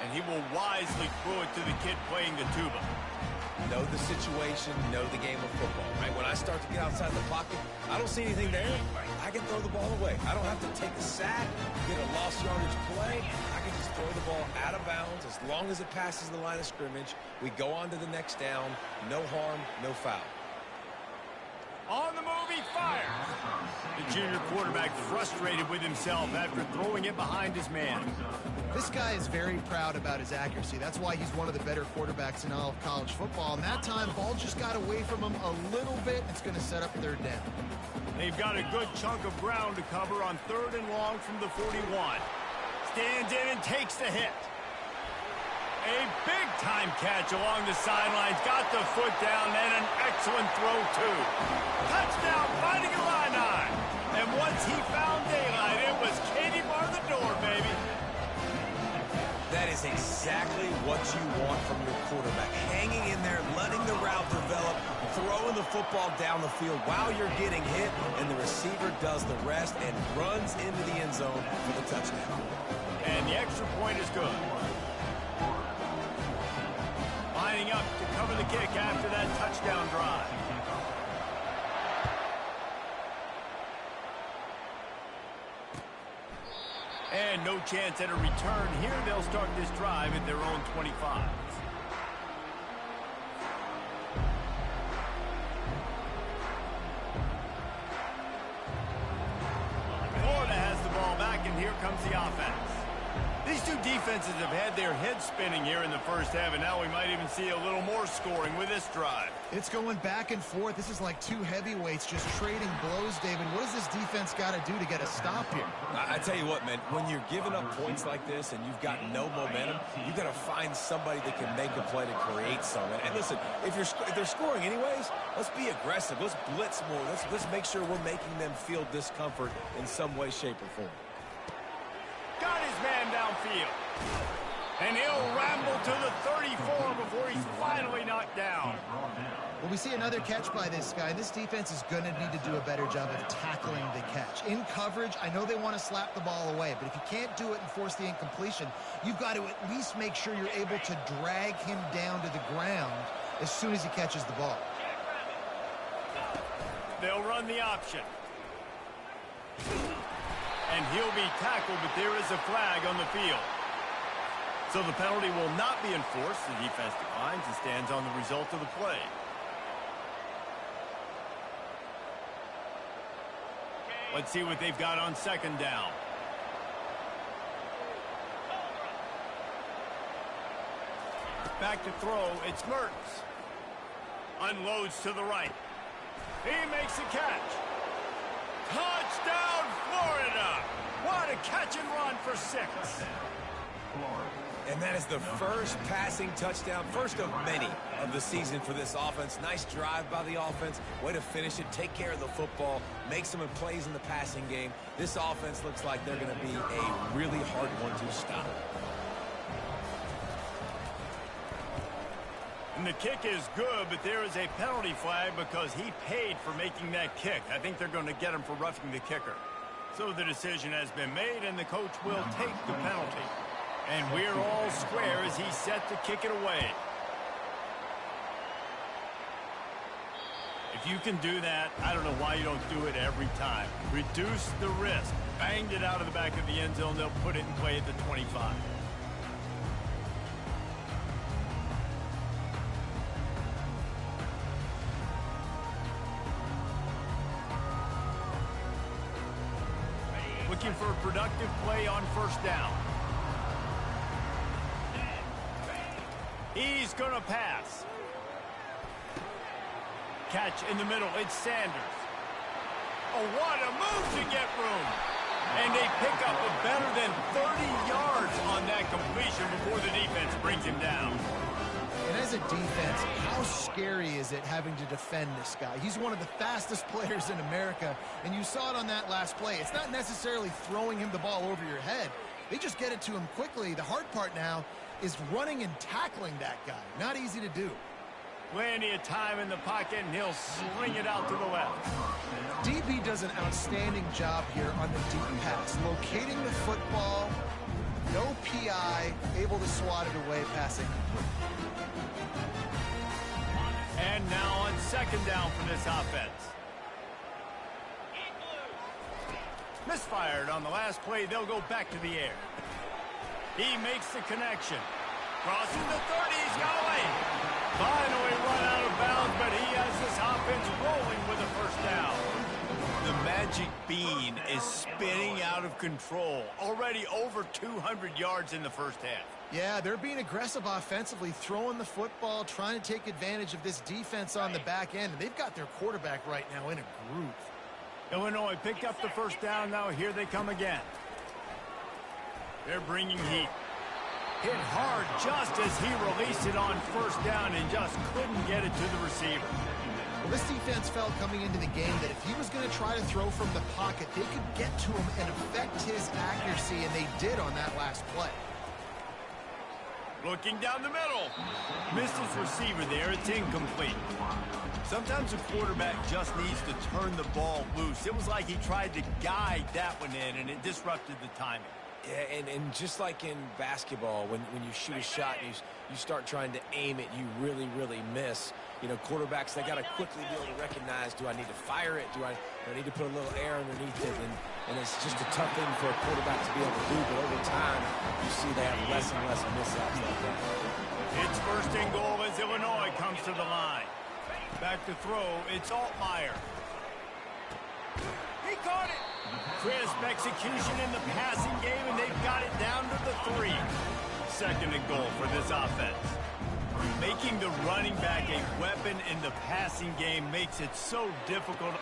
And he will wisely throw it to the kid playing the tuba. Know the situation, know the game of football, right? When I start to get outside the pocket, I don't see anything there. I can throw the ball away. I don't have to take a sack, get a lost yardage play. I can just throw the ball out of bounds as long as it passes the line of scrimmage. We go on to the next down. No harm, no foul. On the move, he fires. The junior quarterback frustrated with himself after throwing it behind his man. This guy is very proud about his accuracy. That's why he's one of the better quarterbacks in all of college football. And that time, ball just got away from him a little bit. It's going to set up 3rd down. They've got a good chunk of ground to cover on 3rd and long from the 41. Stands in and takes the hit. A big-time catch along the sidelines. Got the foot down and an excellent throw, too. Touchdown, Fighting Illini. And once he found daylight, it was Katie bar the door, baby. That is exactly what you want from your quarterback. Hanging in there, letting the route develop, throwing the football down the field while you're getting hit, and the receiver does the rest and runs into the end zone for the touchdown. And the extra point is good. Lining up to cover kick after that touchdown drive. And no chance at a return here. They'll start this drive at their own 25. Florida has the ball back, and here comes the offense. These two defenses have had their heads spinning here in the first half, and now we might even see a little more scoring with this drive. It's going back and forth. This is like two heavyweights just trading blows, David. What does this defense got to do to get a stop here? I tell you what, man, when you're giving up points like this and you've got no momentum, you've got to find somebody that can make a play to create something. And listen, if they're scoring anyways, let's be aggressive. Let's blitz more. Let's make sure we're making them feel discomfort in some way, shape, or form. Got his man downfield. And he'll ramble to the 34 before he's finally knocked down. Well, we see another catch by this guy. This defense is going to need to do a better job of tackling the catch. In coverage, I know they want to slap the ball away, but if you can't do it and force the incompletion, you've got to at least make sure you're able to drag him down to the ground as soon as he catches the ball. They'll run the option. And he'll be tackled, but there is a flag on the field. So the penalty will not be enforced. The defense declines and stands on the result of the play. Let's see what they've got on second down. Back to throw, it's Mertz. Unloads to the right. He makes a catch. Touchdown, Florida! What a catch and run for 6. And that is the first passing touchdown, first of many of the season for this offense. Nice drive by the offense. Way to finish it, take care of the football, make some plays in the passing game. This offense looks like they're going to be a really hard one to stop. And the kick is good, but there is a penalty flag because he paid for making that kick. I think they're going to get him for roughing the kicker. So the decision has been made, and the coach will take the penalty. And we're all square as he's set to kick it away. If you can do that, I don't know why you don't do it every time. Reduce the risk. Banged it out of the back of the end zone. They'll put it in play at the 25. Looking for a productive play on first down. He's going to pass. Catch in the middle. It's Sanders. Oh, what a move to get room. And they pick up a better than 30 yards on that completion before the defense brings him down. And as a defense, how scary is it having to defend this guy? He's one of the fastest players in America, and you saw it on that last play. It's not necessarily throwing him the ball over your head. They just get it to him quickly. The hard part now is running and tackling that guy. Not easy to do. Plenty of time in the pocket, and he'll sling it out to the left. DB does an outstanding job here on the deep pass. Locating the football, no PI, able to swat it away, passing. And now on second down for this offense. Misfired on the last play. They'll go back to the air. He makes the connection. Crossing the 30. He's got away. Finally run out of bounds, but he has this offense rolling with a first down. The magic bean is spinning out of control. Already over 200 yards in the first half. Yeah, they're being aggressive offensively, throwing the football, trying to take advantage of this defense on the back end. And they've got their quarterback right now in a groove. Illinois picked up the first down. Now here they come again. They're bringing heat. Hit hard just as he released it on first down and just couldn't get it to the receiver. Well, this defense felt coming into the game that if he was going to try to throw from the pocket, they could get to him and affect his accuracy, and they did on that last play. Looking down the middle. Missed his receiver there. It's incomplete. Sometimes a quarterback just needs to turn the ball loose. It was like he tried to guide that one in, and it disrupted the timing. Yeah, and just like in basketball, when you shoot a shot and you start trying to aim it, you really, really miss. You know, quarterbacks, they got to quickly be able to recognize, do I need to fire it? Do I need to put a little air underneath it? And it's just a tough thing for a quarterback to be able to do. But over time, you see they have less and less mishaps like that. It's first and goal as Illinois comes to the line. Back to throw, it's Altmaier. He caught it. Crisp execution in the passing game, and they've got it down to the 3. Second and goal for this offense. Making the running back a weapon in the passing game makes it so difficult.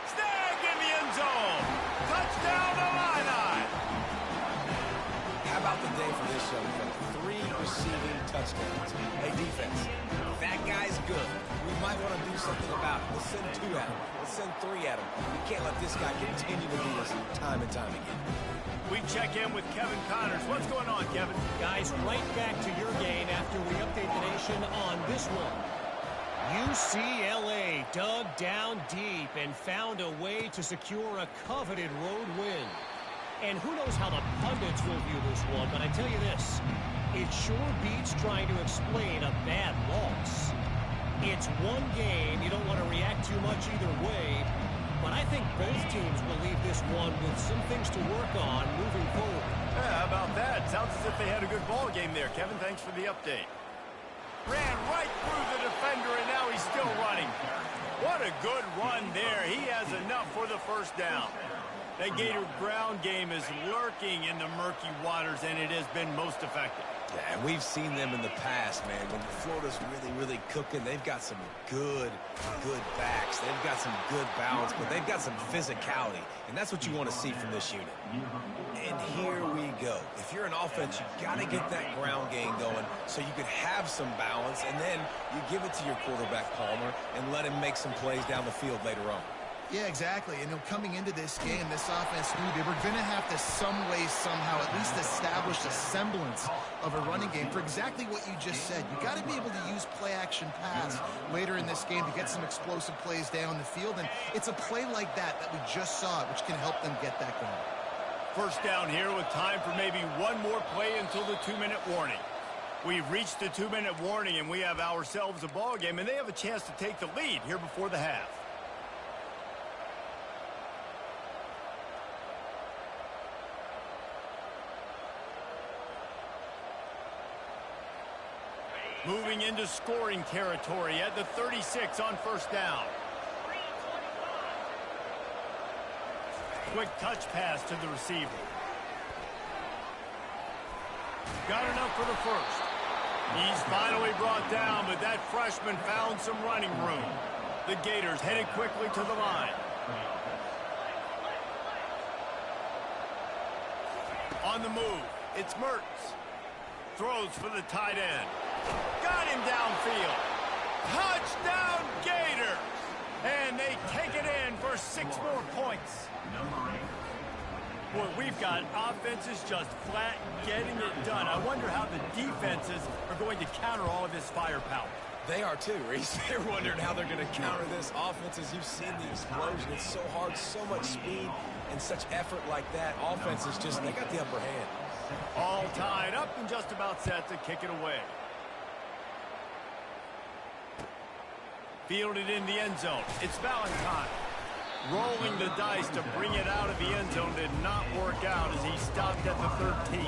Snag in the end zone. Touchdown Illini. How about the day for this young fella? 3 receiving touchdowns. Hey, defense, that guy's good. We might want to do something about it. Let's send 2 at him. Let's send 3 at him. We can't let this guy continue to beat us time and time again. We check in with Kevin Connors. What's going on, Kevin? Guys, right back to your game after we update the nation on this one. UCLA dug down deep and found a way to secure a coveted road win. And who knows how the pundits will view this one, but I tell you this, it sure beats trying to explain a bad loss. It's one game, you don't want to react too much either way, but I think both teams will leave this one with some things to work on moving forward. Yeah, how about that? Sounds as if they had a good ball game there. Kevin, thanks for the update. Ran right through the defender, and now he's still running. What a good run there. He has enough for the first down. That Gator ground game is lurking in the murky waters, and it has been most effective. Yeah, and we've seen them in the past, man. When Florida's really, really cooking, they've got some good backs. They've got some good balance, but they've got some physicality, and that's what you want to see from this unit. And here we go. If you're an offense, you got to get that ground game going so you can have some balance, and then you give it to your quarterback, Palmer, and let him make some plays down the field later on. Yeah, exactly. And coming into this game, this offense knew they were going to have to some way, somehow, at least establish a semblance of a running game for exactly what you just said. You got to be able to use play-action pass later in this game to get some explosive plays down the field. And it's a play like that we just saw, which can help them get that going. First down here with time for maybe one more play until the 2-minute warning. We've reached the 2-minute warning, and we have ourselves a ball game, and they have a chance to take the lead here before the half. Moving into scoring territory at the 36 on first down. Quick touch pass to the receiver. Got enough for the first. He's finally brought down, but that freshman found some running room. The Gators headed quickly to the line. On the move, it's Mertz. Throws for the tight end. Got him downfield. Touchdown Gators! And they take it in for 6 more points. Boy, we've got offenses just flat getting it done. I wonder how the defenses are going to counter all of this firepower. They are too, Reese. They're wondering how they're going to counter this offense. As you've seen the explosion, it's so hard, so much speed, and such effort like that. Offenses just, they got the upper hand. All tied up and just about set to kick it away. Fielded in the end zone. It's Valentine. Rolling the dice to bring it out of the end zone did not work out as he stopped at the 13.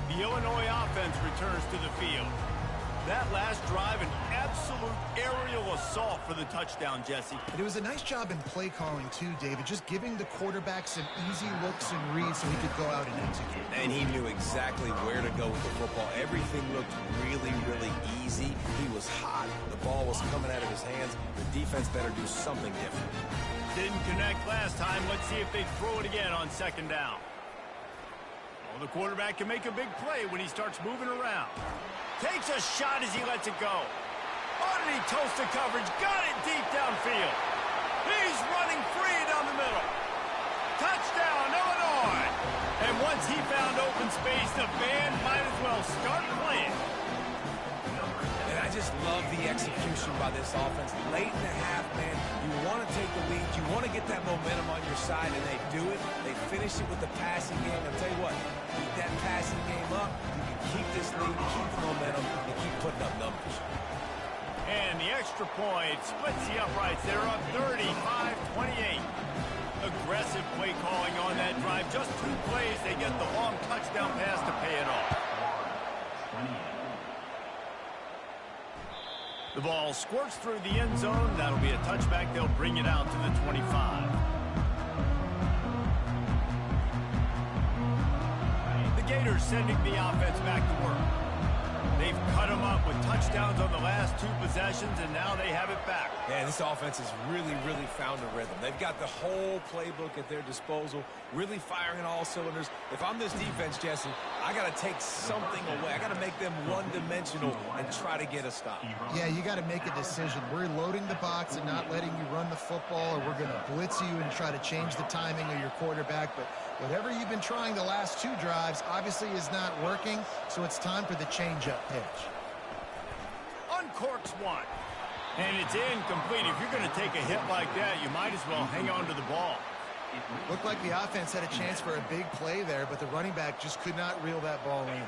The Illinois offense returns to the field. That last drive, an absolute aerial assault for the touchdown, Jesse. And it was a nice job in play calling, too, David, just giving the quarterback some easy looks and reads so he could go out and execute. And he knew exactly where to go with the football. Everything looked really, really easy. He was hot. The ball was coming out of his hands. The defense better do something different. Didn't connect last time. Let's see if they throw it again on second down. Well, the quarterback can make a big play when he starts moving around. Takes a shot as he lets it go. Oh, did he toast the coverage? Got it deep downfield. He's running free down the middle. Touchdown, Illinois. And once he found open space, the band might as well start playing. And I just love the execution by this offense. Late in the half, man, you want to take the lead. You want to get that momentum on your side, and they do it. They finish it with the passing game. I'll tell you what, keep that passing game up. You can keep this lead, keep the momentum, and keep putting up numbers. And the extra point splits the uprights. They're up 35-28. Aggressive play calling on that drive. Just 2 plays, they get the long touchdown pass to pay it off. The ball squirts through the end zone. That'll be a touchback. They'll bring it out to the 25. The Gators sending the offense back to work. They've cut them up with touchdowns on the last 2 possessions, and now they have it back. Man, this offense has really found a rhythm. They've got the whole playbook at their disposal, really firing on all cylinders. If I'm this defense, Jesse, I got to take something away. I got to make them one-dimensional and try to get a stop. Yeah, you got to make a decision. We're loading the box and not letting you run the football, or we're going to blitz you and try to change the timing of your quarterback. But whatever you've been trying the last 2 drives obviously is not working, so it's time for the change-up pitch. Uncorks one. And it's incomplete. If you're going to take a hit like that, you might as well hang on to the ball. Looked like the offense had a chance for a big play there, but the running back just could not reel that ball in.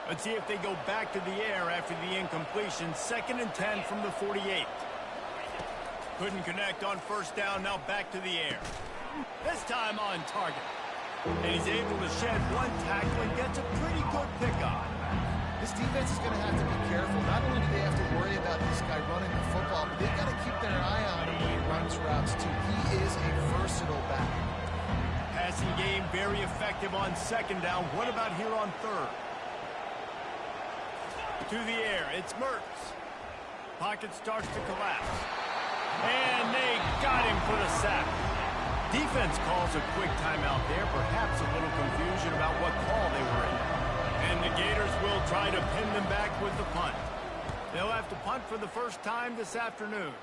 Let's see if they go back to the air after the incompletion. 2nd and 10 from the 48. Couldn't connect on first down. Now back to the air. This time on target. And he's able to shed 1 tackle and gets a pretty good pickup. This defense is going to have to be careful. Not only do they have to worry about this guy running the football, but they've got to keep their eye on him when he runs routes, too. He is a versatile back. Passing game very effective on 2nd down. What about here on 3rd? To the air, it's Mertz. Pocket starts to collapse. And they got him for the sack. Defense calls a quick timeout there. Perhaps a little confusion about what call they were in. And the Gators will try to pin them back with the punt. They'll have to punt for the first time this afternoon.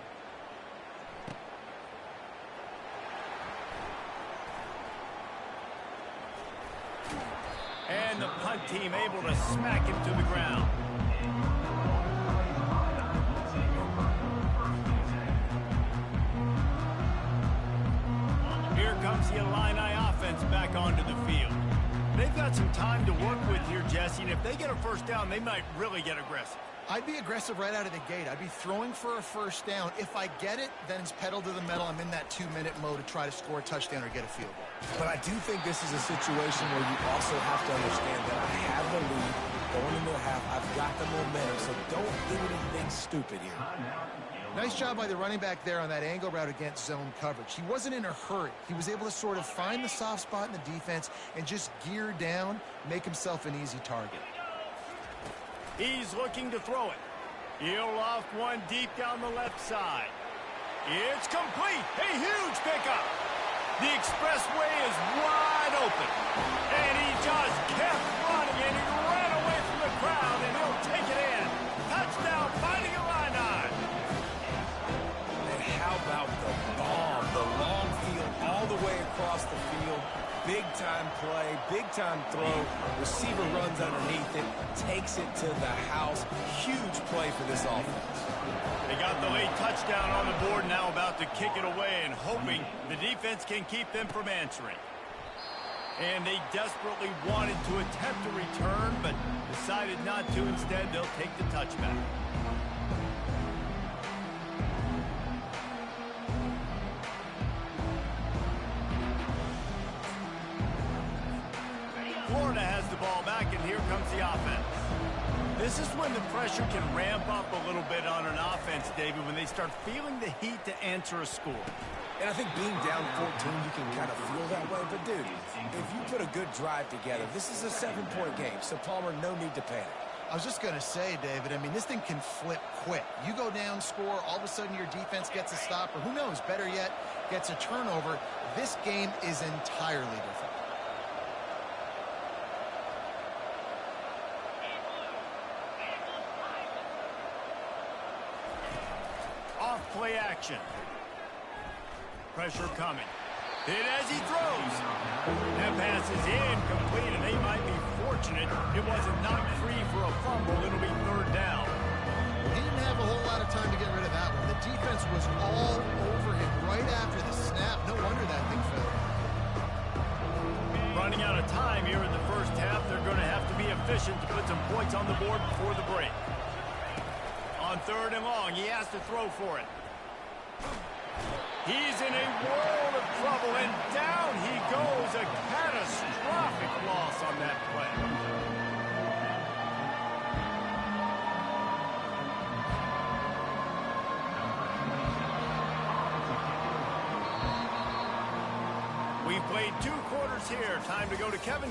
And the punt team able to smack him to the ground. Here comes the Illini offense back onto the field. They've got some time to work with here, Jesse, and if they get a first down, they might really get aggressive. I'd be aggressive right out of the gate. I'd be throwing for a first down. If I get it, then it's pedal to the metal. I'm in that 2-minute mode to try to score a touchdown or get a field goal. But I do think this is a situation where you also have to understand that I have the lead going into the half. I've got the momentum, so don't do anything stupid here. Nice job by the running back there on that angle route against zone coverage. He wasn't in a hurry. He was able to sort of find the soft spot in the defense and just gear down, make himself an easy target. He's looking to throw it. He'll loft one deep down the left side. It's complete. A huge pickup. The expressway is wide open. And he just kept running, and he ran away from the crowd, and he'll take it in. Touchdown, Fighting Illini. And how about the bomb? The long field all the way across the field. Big-time play, big-time throw. Receiver runs underneath it, takes it to the house. Huge play for this offense. They got the late touchdown on the board, now about to kick it away and hoping the defense can keep them from answering. And they desperately wanted to attempt a return, but decided not to. Instead, they'll take the touchback. Florida has the ball back, and here comes the offense. This is when the pressure can ramp up a little bit on an offense, David, when they start feeling the heat to answer a score. And I think being down 14, you can kind of feel that way. But, dude, if you put a good drive together, this is a 7-point game. So, Palmer, no need to panic. I was just going to say, David, I mean, this thing can flip quick. You go down, score, all of a sudden your defense gets a stop, or who knows, better yet, gets a turnover. This game is entirely different. Off-play action. Pressure coming. Hit as he throws. That pass is incomplete, and they might be fortunate it wasn't knocked free for a fumble. It'll be 3rd down. He time to get rid of that one. The defense was all over him right after the snap. No wonder that thing fell. Running out of time here in the first half. They're going to have to be efficient to put some points on the board before the break. On 3rd and long, he has to throw for it. He's in a world of trouble, and down he goes. A catastrophic loss on that play. We've played 2 quarters here. Time to go to Kevin